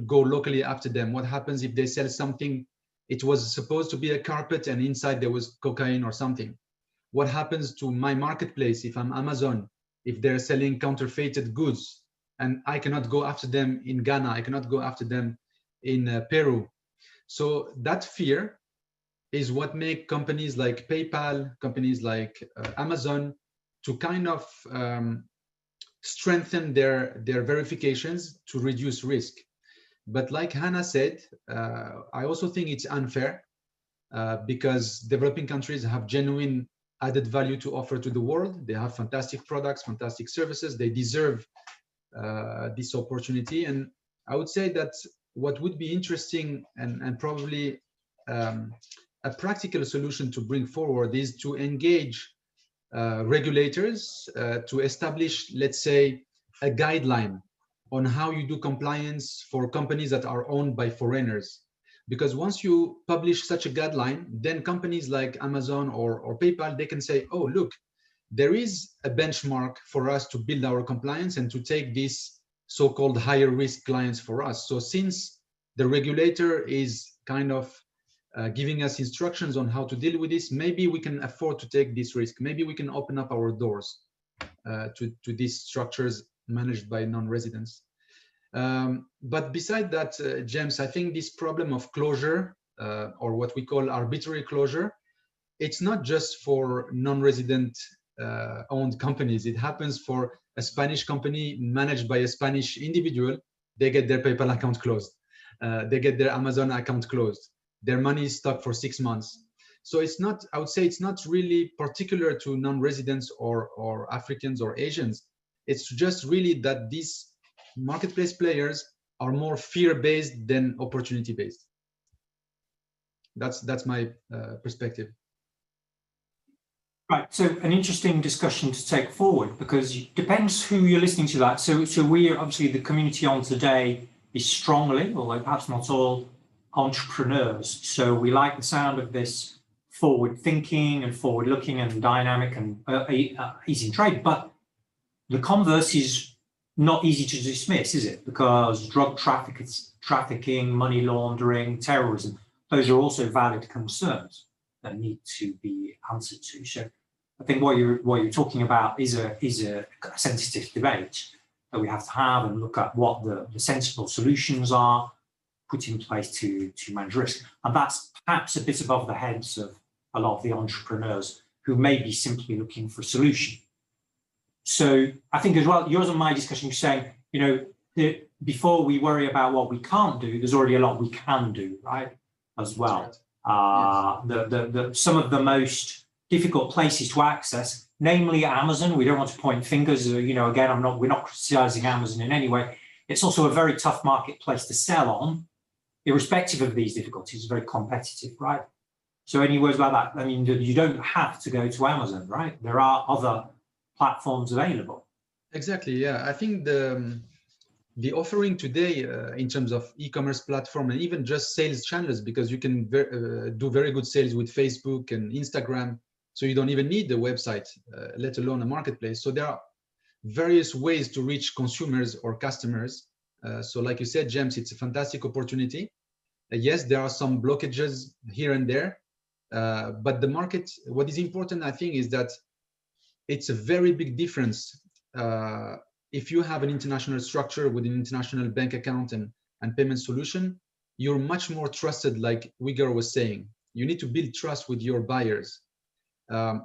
go locally after them. What happens if they sell something, it was supposed to be a carpet and inside there was cocaine or something. What happens to my marketplace if I'm Amazon, if they're selling counterfeited goods and I cannot go after them in Ghana, I cannot go after them in Peru. So that fear is what make companies like PayPal, companies like Amazon to kind of strengthen their verifications to reduce risk. But like Hannah said, I also think it's unfair because developing countries have genuine added value to offer to the world. They have fantastic products, fantastic services. They deserve this opportunity. And I would say that what would be interesting and probably a practical solution to bring forward is to engage regulators to establish, let's say, a guideline on how you do compliance for companies that are owned by foreigners. Because once you publish such a guideline, then companies like Amazon or PayPal, they can say, oh, look, there is a benchmark for us to build our compliance and to take these so-called higher risk clients for us. So since the regulator is kind of giving us instructions on how to deal with this, maybe we can afford to take this risk. Maybe we can open up our doors to these structures managed by non-residents. But beside that, James, I think this problem of closure or what we call arbitrary closure, it's not just for non-resident owned companies. It happens for a Spanish company managed by a Spanish individual. They get their PayPal account closed. They get their Amazon account closed. Their money is stuck for 6 months. So it's not, I would say it's not really particular to non-residents or Africans or Asians. It's just really that these marketplace players are more fear-based than opportunity-based. That's my perspective. Right, so an interesting discussion to take forward because it depends who you're listening to that. So we are obviously, the community on today is strongly, although perhaps not all, entrepreneurs. So we like the sound of this forward thinking and forward looking and dynamic and easy in trade, but the converse is not easy to dismiss, is it? Because drug trafficking, money laundering, terrorism, those are also valid concerns that need to be answered to. So I think what you're talking about is a sensitive debate that we have to have and look at what the sensible solutions are put in place to manage risk. And that's perhaps a bit above the heads of a lot of the entrepreneurs who may be simply looking for a solution. So I think as well, yours and my discussion, you're saying, you know, before we worry about what we can't do, there's already a lot we can do, right? As well. Yes. Some of the most difficult places to access, namely Amazon. We don't want to point fingers, you know, again, we're not criticizing Amazon in any way. It's also a very tough marketplace to sell on, irrespective of these difficulties. It's very competitive, right? So any words about that? I mean, you don't have to go to Amazon, right? There are other platforms available. Exactly, yeah. I think the offering today in terms of e-commerce platform and even just sales channels, because you can do very good sales with Facebook and Instagram So you don't even need the website, let alone a marketplace. So there are various ways to reach consumers or customers. So like you said, James, it's a fantastic opportunity. Yes, there are some blockages here and there, but the market, what is important, I think, is that it's a very big difference. If you have an international structure with an international bank account and payment solution, you're much more trusted, like Uygar was saying. You need to build trust with your buyers.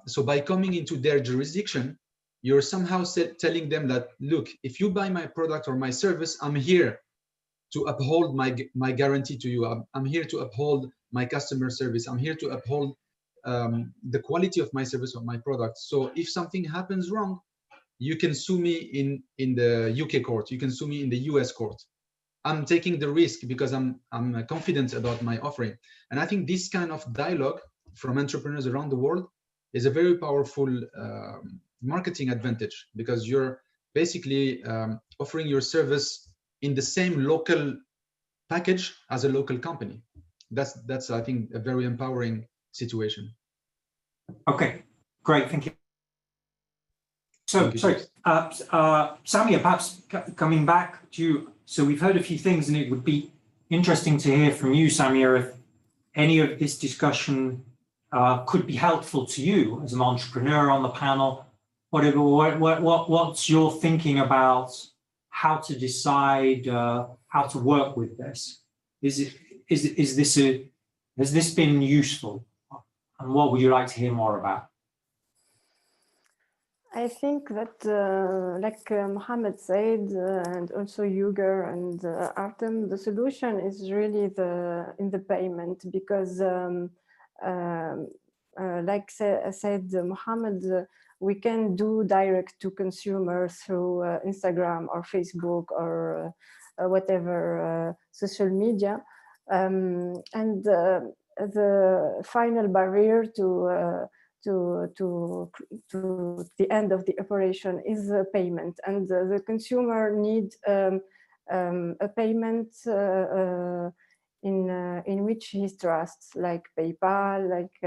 So by coming into their jurisdiction, you're somehow telling them that, look, if you buy my product or my service, I'm here to uphold my guarantee to you. I'm here to uphold my customer service. I'm here to uphold the quality of my service or my product. So if something happens wrong, you can sue me in the UK court. You can sue me in the US court. I'm taking the risk because I'm confident about my offering. And I think this kind of dialogue from entrepreneurs around the world is a very powerful marketing advantage, because you're basically offering your service in the same local package as a local company. That's I think a very empowering situation. Okay, great, thank you. So, sorry, Samia, perhaps coming back to you. So we've heard a few things, and it would be interesting to hear from you, Samia, if any of this discussion could be helpful to you as an entrepreneur on the panel. Whatever, what's your thinking about how to decide how to work with this? Has this been useful? And what would you like to hear more about? I think that, like Mohammed said, and also Uygar and Artem, the solution is really in the payment, because, like said Mohammed, we can do direct to consumer through Instagram or Facebook or whatever social media, and the final barrier to the end of the operation is the payment, and the consumer need a payment in which he trusts, like PayPal, like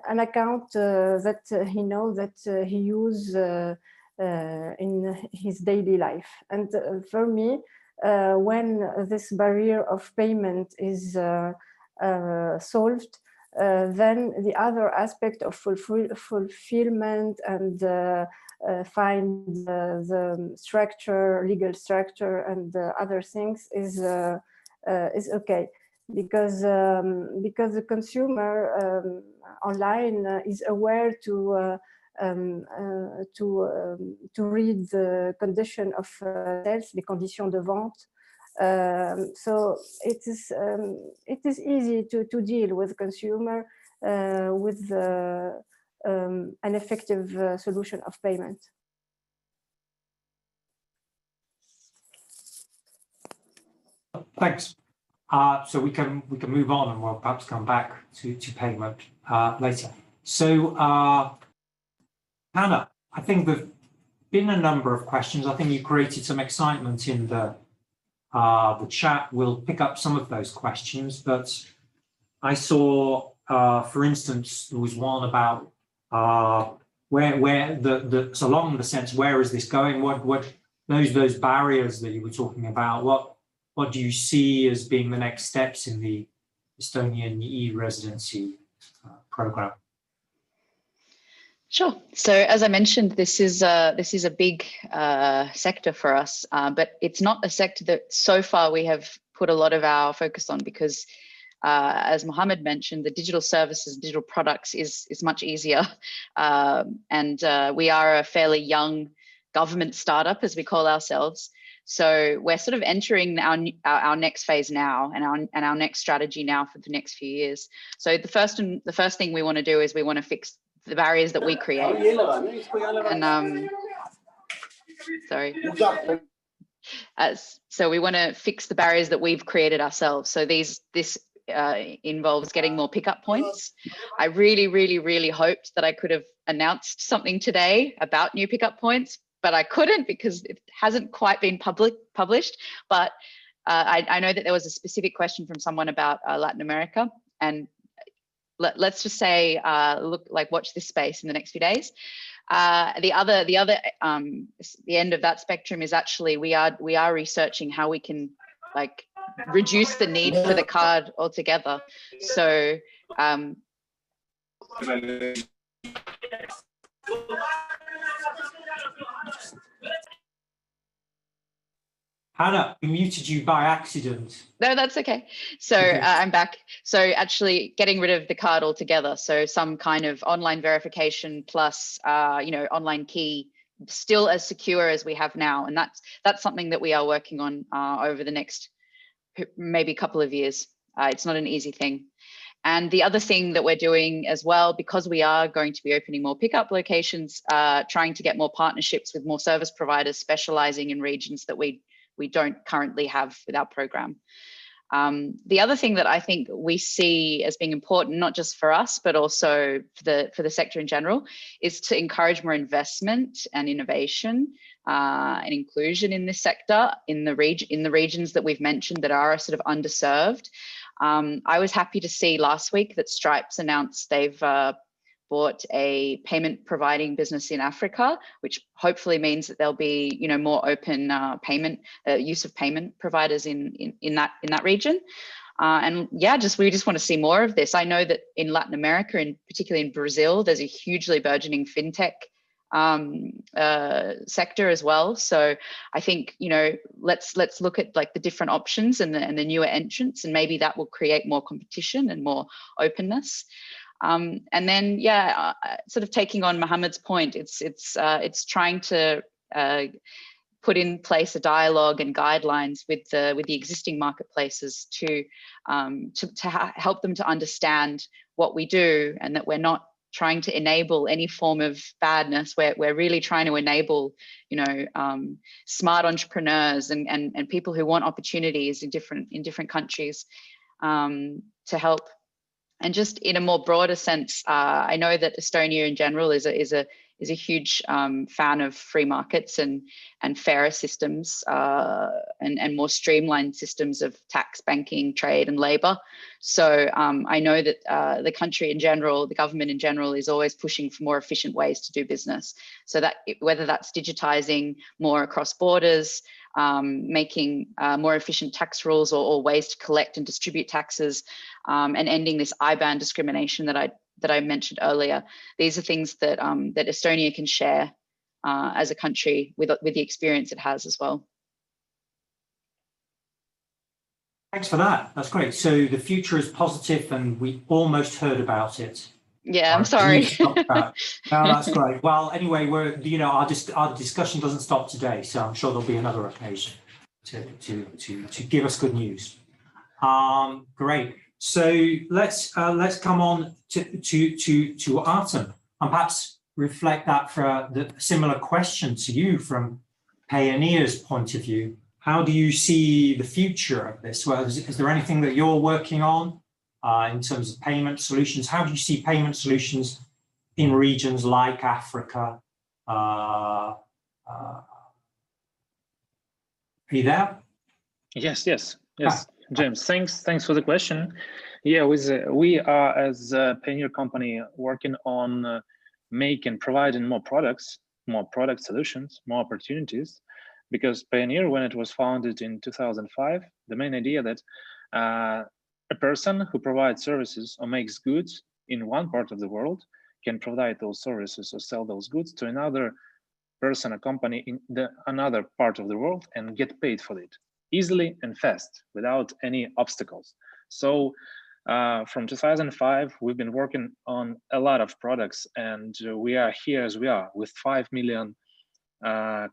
an account that he knows that he uses in his daily life. And for me, when this barrier of payment is solved, then the other aspect of fulfillment and find the structure, legal structure, and other things is okay, because the consumer online is aware to read the condition of sales, les conditions de vente. So it is easy to deal with consumer with an effective solution of payment. Thanks. So we can move on, and we'll perhaps come back to payment later. So Hannah, I think there've been a number of questions. I think you created some excitement in the chat. We'll pick up some of those questions, but I saw, for instance, there was one about so along the sense, where is this going? What those barriers that you were talking about? What do you see as being the next steps in the Estonian e-residency program? Sure. So as I mentioned, this is a big sector for us, but it's not a sector that so far we have put a lot of our focus on, because as Mohammed mentioned, the digital services, digital products is much easier. And we are a fairly young government startup, as we call ourselves. So we're sort of entering our next phase now, and our next strategy now for the next few years. So the first thing we want to do is we want to fix the barriers that we create. And so we want to fix the barriers that we've created ourselves. So this involves getting more pickup points. I really hoped that I could have announced something today about new pickup points, but I couldn't because it hasn't quite been published. But I know that there was a specific question from someone about Latin America, and let's just say, watch this space in the next few days. The end of that spectrum is actually we are researching how we can like reduce the need for the card altogether. So Hannah, we muted you by accident. No, that's okay. So I'm back. So actually getting rid of the card altogether. So some kind of online verification plus, online key, still as secure as we have now. And that's something that we are working on over the next maybe couple of years. It's not an easy thing. And the other thing that we're doing as well, because we are going to be opening more pickup locations, trying to get more partnerships with more service providers specializing in regions that we don't currently have with our program. The other thing that I think we see as being important, not just for us, but also for the sector in general, is to encourage more investment and innovation and inclusion in this sector in the regions that we've mentioned that are sort of underserved. I was happy to see last week that Stripes announced they've bought a payment providing business in Africa, which hopefully means that there'll be more open use of payment providers in that region. And yeah, we just want to see more of this. I know that in Latin America, and particularly in Brazil, there's a hugely burgeoning fintech sector as well. So I think let's look at like the different options and the newer entrants, and maybe that will create more competition and more openness. And then, sort of taking on Mohammed's point, it's trying to put in place a dialogue and guidelines with the existing marketplaces to help them to understand what we do, and that we're not trying to enable any form of badness. We're really trying to enable, smart entrepreneurs and people who want opportunities in different countries to help. And just in a more broader sense, I know that Estonia in general is a huge fan of free markets and fairer systems and more streamlined systems of tax, banking, trade, and labor. So I know that the country in general, the government in general, is always pushing for more efficient ways to do business. So that whether that's digitizing more across borders, making more efficient tax rules or ways to collect and distribute taxes, and ending this IBAN discrimination that I mentioned earlier. These are things that that Estonia can share as a country with the experience it has as well. Thanks for that. That's great. So the future is positive, and we almost heard about it. Yeah, I'm sorry. No, that's great. Well, anyway, our discussion doesn't stop today, so I'm sure there'll be another occasion to give us good news. Great. So let's come on to Artem, and perhaps reflect that for the similar question to you from Payoneer's point of view. How do you see the future of this? Well, is there anything that you're working on in terms of payment solutions? How do you see payment solutions in regions like Africa? Are you there? Yes, James, thanks for the question. Yeah, we are, as a Payoneer company, working on providing more product solutions, more opportunities. Because Payoneer, when it was founded in 2005, the main idea that a person who provides services or makes goods in one part of the world can provide those services or sell those goods to another person, a company in another part of the world, and get paid for it easily and fast without any obstacles. So from 2005, we've been working on a lot of products, and we are here as we are with 5 million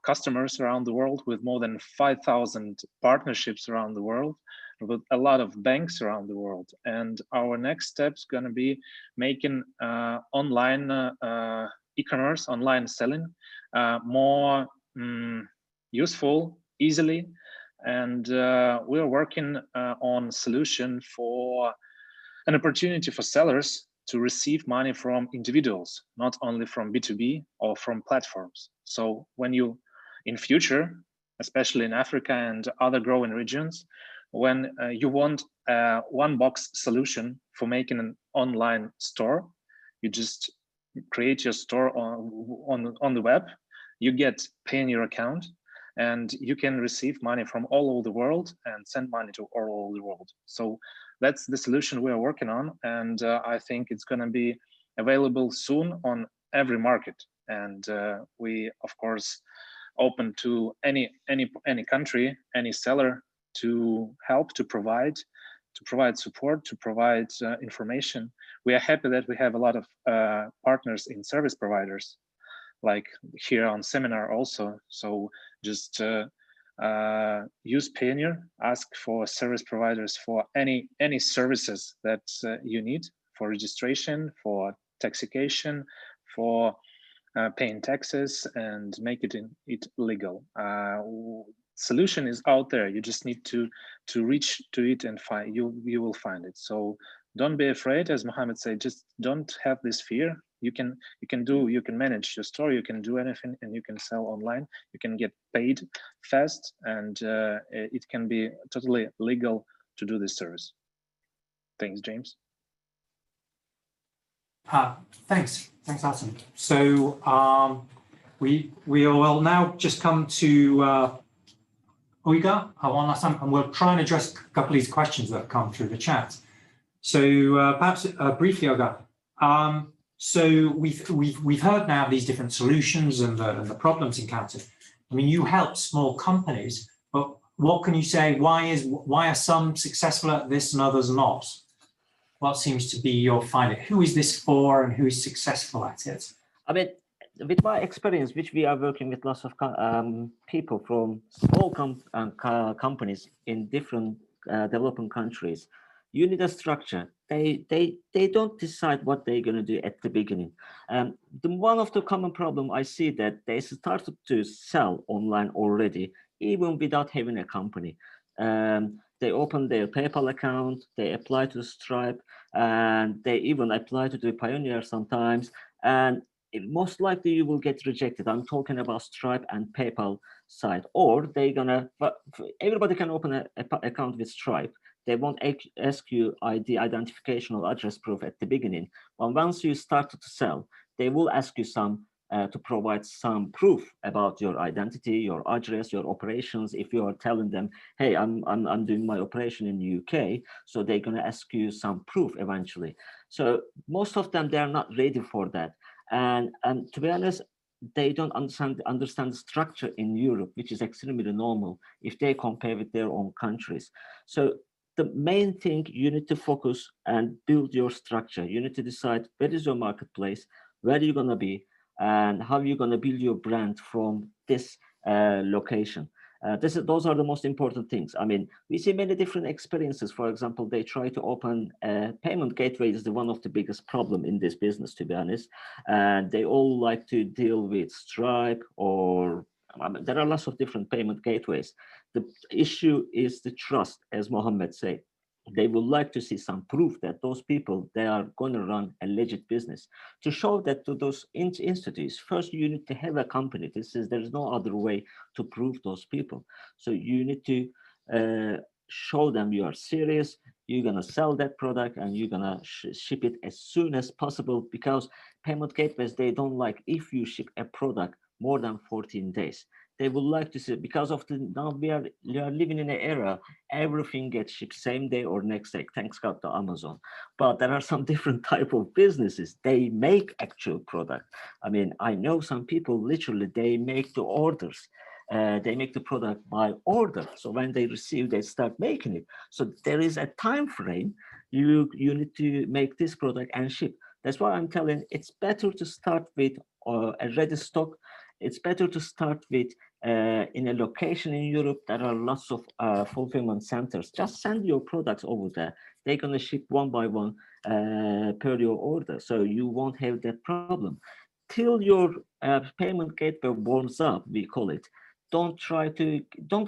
customers around the world, with more than 5,000 partnerships around the world, with a lot of banks around the world. And our next step is going to be making online e-commerce, online selling more useful, easily. And we're working on solution for an opportunity for sellers to receive money from individuals, not only from B2B or from platforms. So when you, in future, especially in Africa and other growing regions, when you want a one-box solution for making an online store. You just create your store on the web. You get Payoneer account, and you can receive money from all over the world and send money to all over the world. So that's the solution we are working on, and I think it's going to be available soon on every market. And we, of course, open to any country, any seller to help, to provide support, to provide information. We are happy that we have a lot of partners in service providers, like here on seminar also. So just use Payoneer, ask for service providers for any services that you need, for registration, for taxication, for paying taxes, and make it legal. Solution is out there. You just need to reach to it and find. You will find it. So don't be afraid, as Mohammed said. Just don't have this fear. You can manage your store. You can do anything, and you can sell online. You can get paid fast, and it can be totally legal to do this service. Thanks, James. Thanks, Atom. So we will now just come to Uygar one last time, and we'll try and address a couple of these questions that have come through the chat. So perhaps briefly, Uygar. So we've heard now these different solutions and the problems encountered. I mean, you help small companies, but what can you say? Why are some successful at this and others not? What seems to be your finding? Who is this for, and who is successful at it? I mean, with my experience, which we are working with lots of people from small companies in different developing countries, you need a structure. They don't decide what they're going to do at the beginning. One of the common problem I see that they started to sell online already, even without having a company. They open their PayPal account, they apply to Stripe, and they even apply to the Payoneer sometimes. And most likely you will get rejected. I'm talking about Stripe and PayPal side, or they're gonna, but everybody can open an account with Stripe. They won't ask you ID, identification or address proof at the beginning. But once you start to sell, they will ask you to provide some proof about your identity, your address, your operations. If you are telling them, hey, I'm doing my operation in the UK, so they're going to ask you some proof eventually. So most of them, they're not ready for that. And to be honest, they don't understand the structure in Europe, which is extremely normal if they compare with their own countries. So the main thing, you need to focus and build your structure. You need to decide where is your marketplace, where are you going to be, and how you're going to build your brand from this location. Those are the most important things. I mean, we see many different experiences. For example, they try to open a payment gateway is one of the biggest problem in this business, to be honest. And they all like to deal with Stripe, or there are lots of different payment gateways. The issue is the trust, as Mohammed said. They would like to see some proof that those people, they are going to run a legit business. To show that to those institutes, first you need to have a company. There's no other way to prove those people. So you need to show them you are serious, you're going to sell that product, and you're going to ship it as soon as possible, because payment gateways, they don't like if you ship a product more than 14 days. They would like to see, because of now we are living in an era, everything gets shipped same day or next day, thanks God to Amazon. But there are some different type of businesses. They make actual product. I mean, I know some people literally, they make the orders. They make the product by order. So when they receive, they start making it. So there is a time frame. You need to make this product and ship. That's why I'm telling, it's better to start with a ready stock. It's better to start with in a location in Europe. There are lots of fulfillment centers. Just send your products over there. They're going to ship one by one per your order. So you won't have that problem. Till your payment gateway warms up, we call it. Don't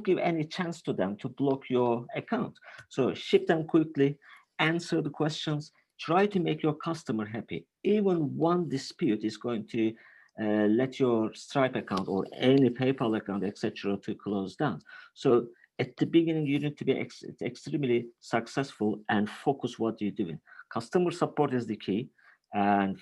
give any chance to them to block your account. So ship them quickly, answer the questions, try to make your customer happy. Even one dispute is going to let your Stripe account or any PayPal account, etc., to close down. So at the beginning, you need to be extremely successful and focus what you're doing. Customer support is the key, and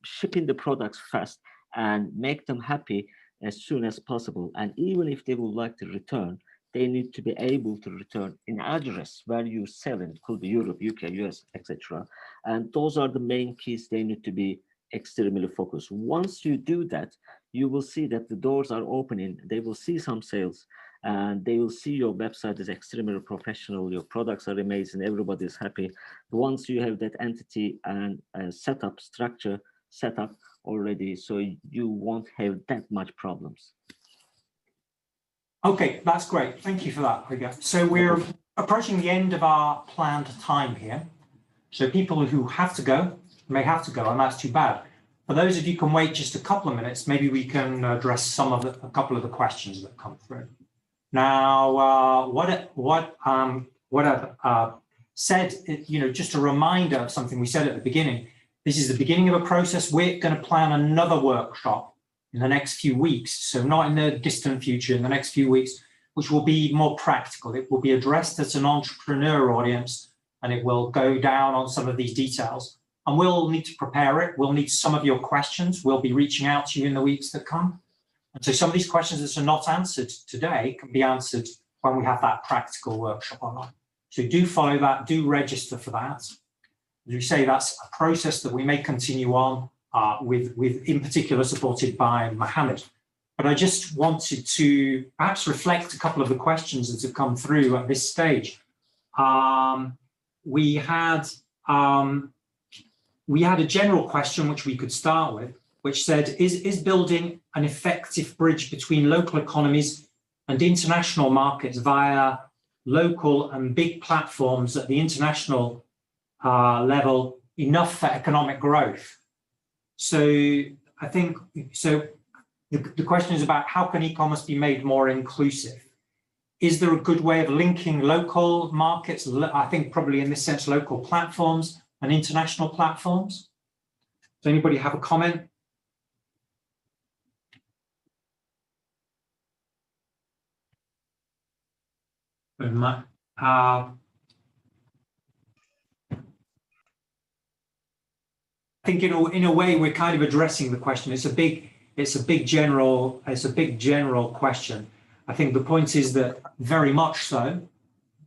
shipping the products fast and make them happy as soon as possible. And even if they would like to return, they need to be able to return in address where you sell it. It could be Europe, UK, US, etc. And those are the main keys they need to be extremely focused. Once you do that, you will see that the doors are opening. They will see some sales, and they will see your website is extremely professional. Your products are amazing. Everybody is happy. Once you have that entity and setup structure set up already, so you won't have that much problems. Okay, that's great. Thank you for that, Uygar. So we're approaching the end of our planned time here. So people who have to go may have to go, and that's too bad. For those of you who can wait just a couple of minutes, maybe we can address a couple of the questions that come through. Now, what I've said, just a reminder of something we said at the beginning. This is the beginning of a process. We're going to plan another workshop in the next few weeks, so not in the distant future, in the next few weeks, which will be more practical. It will be addressed as an entrepreneur audience, and it will go down on some of these details. And we'll need to prepare it. We'll need some of your questions. We'll be reaching out to you in the weeks that come. And so some of these questions that are not answered today can be answered when we have that practical workshop online. So do follow that, do register for that. As we say, that's a process that we may continue on with in particular supported by Mohammed. But I just wanted to perhaps reflect a couple of the questions that have come through at this stage. We had a general question which we could start with, which said, is building an effective bridge between local economies and international markets via local and big platforms at the international level enough for economic growth? So I think, the question is about how can e-commerce be made more inclusive? Is there a good way of linking local markets, I think probably in this sense, local platforms and international platforms? Does anybody have a comment? I think in a way we're kind of addressing the question. It's a big general question. I think the point is that very much so,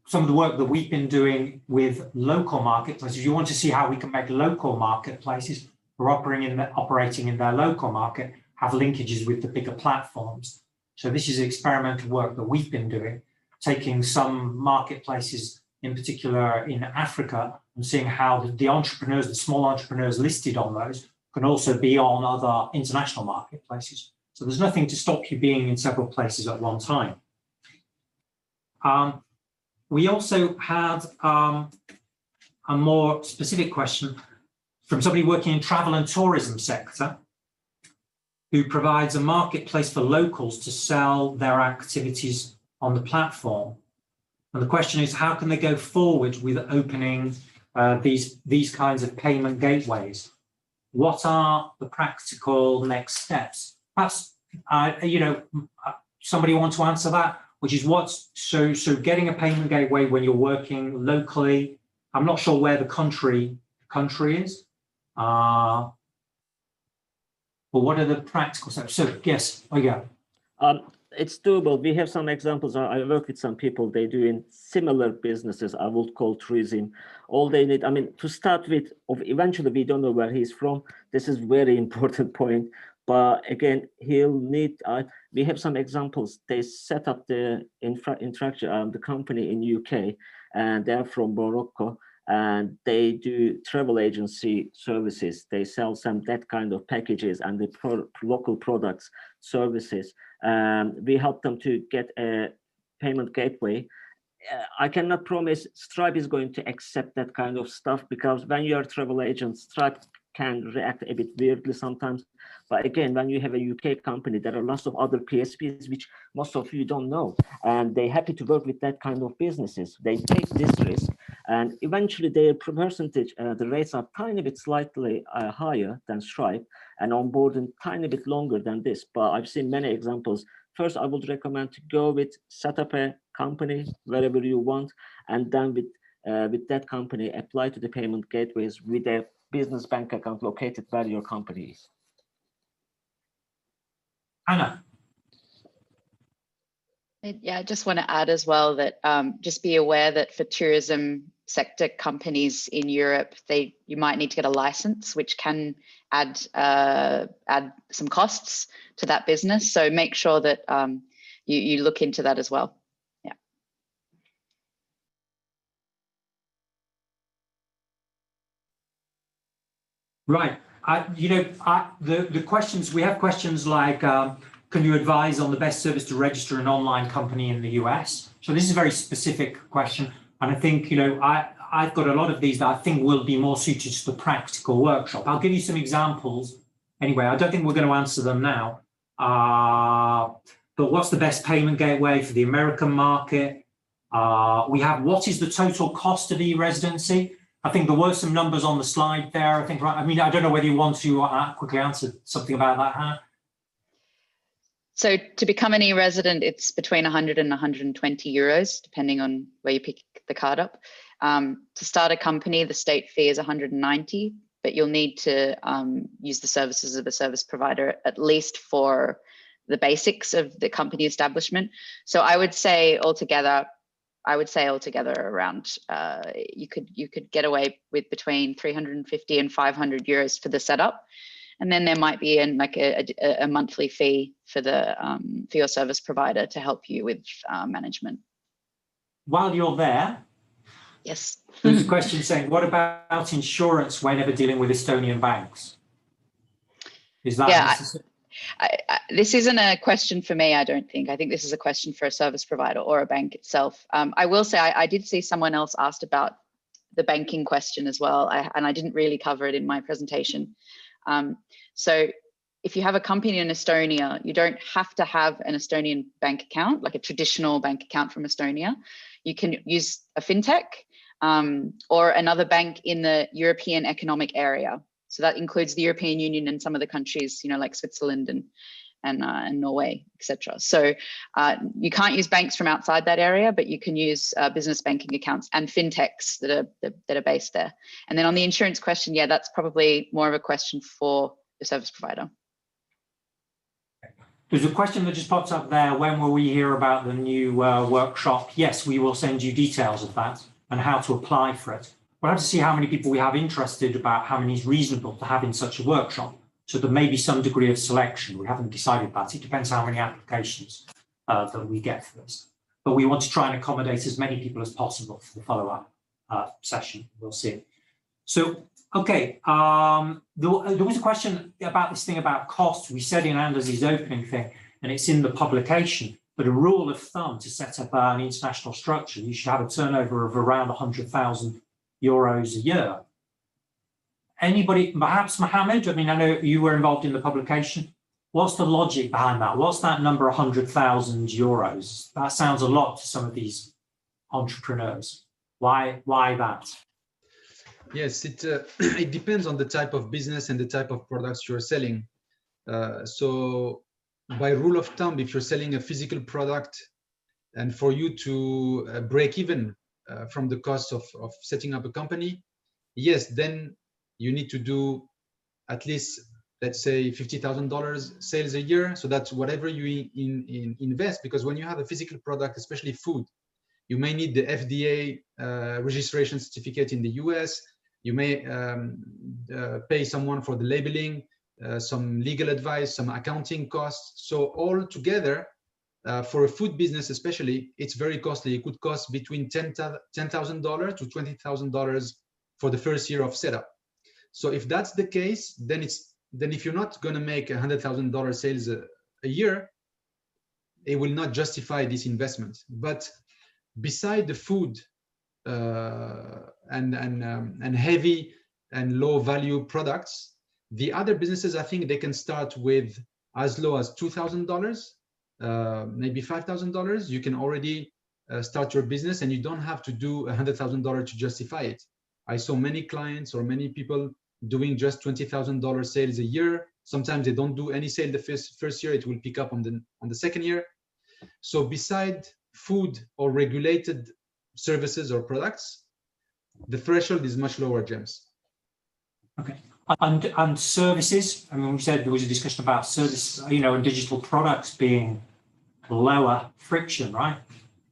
some of the work that we've been doing with local marketplaces, if you want to see how we can make local marketplaces who are operating in their local market have linkages with the bigger platforms. So this is experimental work that we've been doing, taking some marketplaces in particular in Africa and seeing how the entrepreneurs, the small entrepreneurs listed on those can also be on other international marketplaces. So there's nothing to stop you being in several places at one time. We also had a more specific question from somebody working in travel and tourism sector who provides a marketplace for locals to sell their activities on the platform. And the question is, how can they go forward with opening these kinds of payment gateways? What are the practical next steps? Perhaps, somebody want to answer that, which is so getting a payment gateway when you're working locally. I'm not sure where the country is, but what are the practical steps? So yes, Uygar. It's doable. We have some examples. I work with some people, they do in similar businesses, I would call tourism. All they need, to start with, eventually we don't know where he's from. This is very important point. But again, he'll need, we have some examples. They set up the infrastructure, the company in UK, and they're from Morocco, and they do travel agency services. They sell that kind of packages and the local products, services. We help them to get a payment gateway. I cannot promise Stripe is going to accept that kind of stuff, because when you're a travel agent, Stripe can react a bit weirdly sometimes. But again, when you have a UK company, there are lots of other PSPs, which most of you don't know, and they're happy to work with that kind of businesses. They take this risk, and eventually their percentage, the rates are tiny bit slightly higher than Stripe, and onboarding tiny bit longer than this. But I've seen many examples. First, I would recommend to go with set up a company wherever you want, and then with with that company apply to the payment gateways with a business bank account located where your company is? Anna. Yeah, I just want to add as well that just be aware that for tourism sector companies in Europe, you might need to get a license, which can add some costs to that business. So make sure that you look into that as well. Yeah. Right. The questions, we have questions like, can you advise on the best service to register an online company in the US? So this is a very specific question. And I think, I've got a lot of these that I think will be more suited to the practical workshop. I'll give you some examples. Anyway, I don't think we're going to answer them now. But what's the best payment gateway for the American market? We have, what is the total cost of e-residency? I think there were some numbers on the slide there. I think, right. I mean, I don't know whether you want to quickly answer something about that, Hannah. So to become an e-resident, it's between 100 and 120 euros, depending on where you pick the card up. To start a company, the state fee is 190, but you'll need to use the services of a service provider, at least for the basics of the company establishment. So I would say altogether around, you could get away with between 350 and 500 euros for the setup. And then there might be a monthly fee for your service provider to help you with management. While you're there, yes, there's a question saying, what about insurance whenever dealing with Estonian banks? Is that necessary? This isn't a question for me, I don't think. I think this is a question for a service provider or a bank itself. I will say I did see someone else asked about the banking question as well, and I didn't really cover it in my presentation. So if you have a company in Estonia, you don't have to have an Estonian bank account, like a traditional bank account from Estonia. You can use a fintech or another bank in the European Economic Area. So that includes the European Union and some of the countries, like Switzerland and Norway, etc. So you can't use banks from outside that area, but you can use business banking accounts and fintechs that are based there. And then on the insurance question, yeah, that's probably more of a question for the service provider. There's a question that just popped up there. When will we hear about the new workshop? Yes, we will send you details of that and how to apply for it. We'll have to see how many people we have interested, about how many is reasonable to have in such a workshop. So there may be some degree of selection. We haven't decided that. It depends how many applications that we get for this. But we want to try and accommodate as many people as possible for the follow-up session. We'll see. So, okay, there was a question about this thing about costs. We said in Anders' opening thing, and it's in the publication, but a rule of thumb to set up an international structure, you should have a turnover of around 100,000 euros a year. Anybody, perhaps Mohammed, I mean, I know you were involved in the publication. What's the logic behind that? What's that number, 100,000 euros? That sounds a lot to some of these entrepreneurs. Why that? Yes, it depends on the type of business and the type of products you're selling. So by rule of thumb, if you're selling a physical product and for you to break even from the cost of setting up a company, yes, then you need to do at least, let's say, $50,000 sales a year. So that's whatever you invest, because when you have a physical product, especially food, you may need the FDA registration certificate in the US. You may pay someone for the labeling, some legal advice, some accounting costs. So all together, for a food business especially, it's very costly. It could cost between $10,000 to $20,000 for the first year of setup. So if that's the case, then if you're not going to make $100,000 sales a year, it will not justify this investment. But beside the food and heavy and low value products, the other businesses, I think they can start with as low as $2,000, maybe $5,000. You can already start your business, and you don't have to do $100,000 to justify it. I saw many clients or many people doing just $20,000 sales a year. Sometimes they don't do any sale the first year. It will pick up on the second year. So beside food or regulated services or products, the threshold is much lower, James. Okay. And services, I mean, we said there was a discussion about service, you know, and digital products being lower friction, right?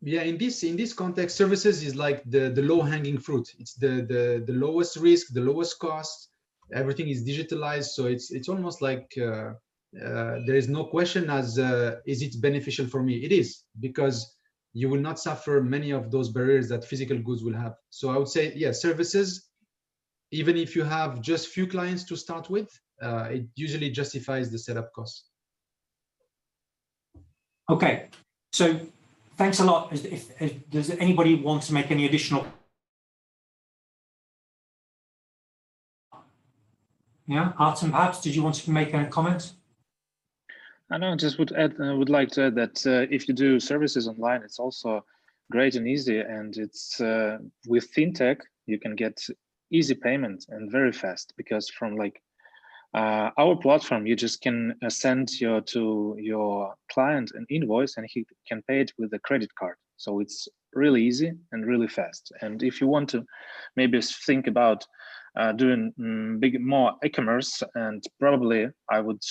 Yeah, in this context, services is like the low-hanging fruit. It's the lowest risk, the lowest cost. Everything is digitalized, so it's almost like there is no question as is it beneficial for me? It is, because you will not suffer many of those barriers that physical goods will have. So I would say, yeah, services, even if you have just few clients to start with, it usually justifies the setup cost. Okay, so thanks a lot. If does anybody want to make any additional? Yeah, Artem, perhaps, did you want to make any comments? I know, just would like to add that if you do services online, it's also great and easy, and it's with fintech you can get easy payment and very fast, because from like our platform, you just can send to your client an invoice and he can pay it with a credit card. So it's really easy and really fast. And if you want to maybe think about doing more e-commerce, and probably I would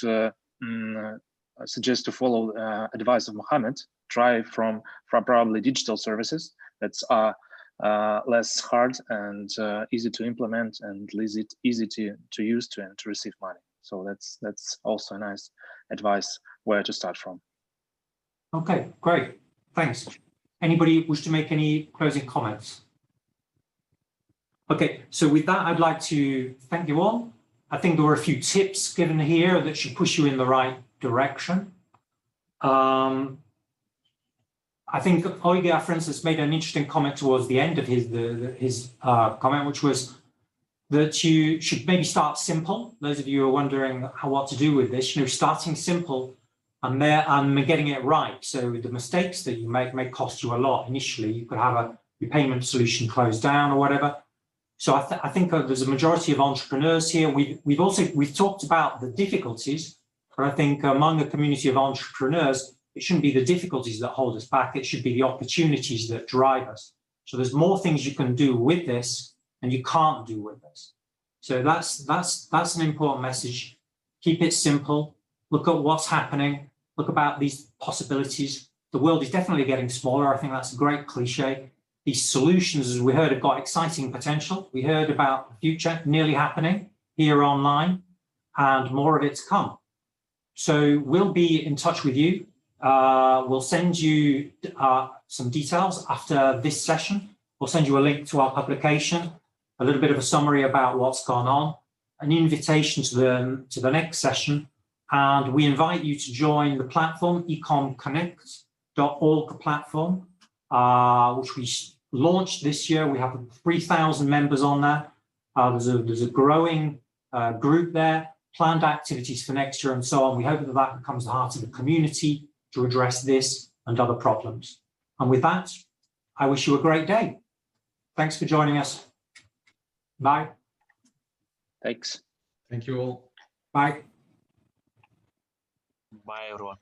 suggest to follow advice of Mohammed, try from probably digital services that's less hard and easy to implement and easy to use and to receive money. So that's also a nice advice where to start from. Okay, great, thanks. Anybody wish to make any closing comments? Okay, so with that, I'd like to thank you all. I think there were a few tips given here that should push you in the right direction. I think Uygar, for instance, made an interesting comment towards the end of his comment, which was that you should maybe start simple. Those of you who are wondering what to do with this, you know, starting simple and getting it right. So the mistakes that you make may cost you a lot initially. You could have a repayment solution closed down or whatever. So I think there's a majority of entrepreneurs here. We've talked about the difficulties, but I think among a community of entrepreneurs, it shouldn't be the difficulties that hold us back. It should be the opportunities that drive us. So there's more things you can do with this and you can't do with this. So that's an important message. Keep it simple. Look at what's happening. Look about these possibilities. The world is definitely getting smaller. I think that's a great cliche. These solutions, as we heard, have got exciting potential. We heard about the future nearly happening here online, and more of it to come. So we'll be in touch with you. We'll send you some details after this session. We'll send you a link to our publication, a little bit of a summary about what's gone on, an invitation to the next session, and we invite you to join the platform, econconnect.org platform, which we launched this year. We have 3,000 members on there. There's a growing group there, planned activities for next year and so on. We hope that that becomes the heart of the community to address this and other problems. And with that, I wish you a great day. Thanks for joining us. Bye. Thanks. Thank you all. Bye. Bye, everyone.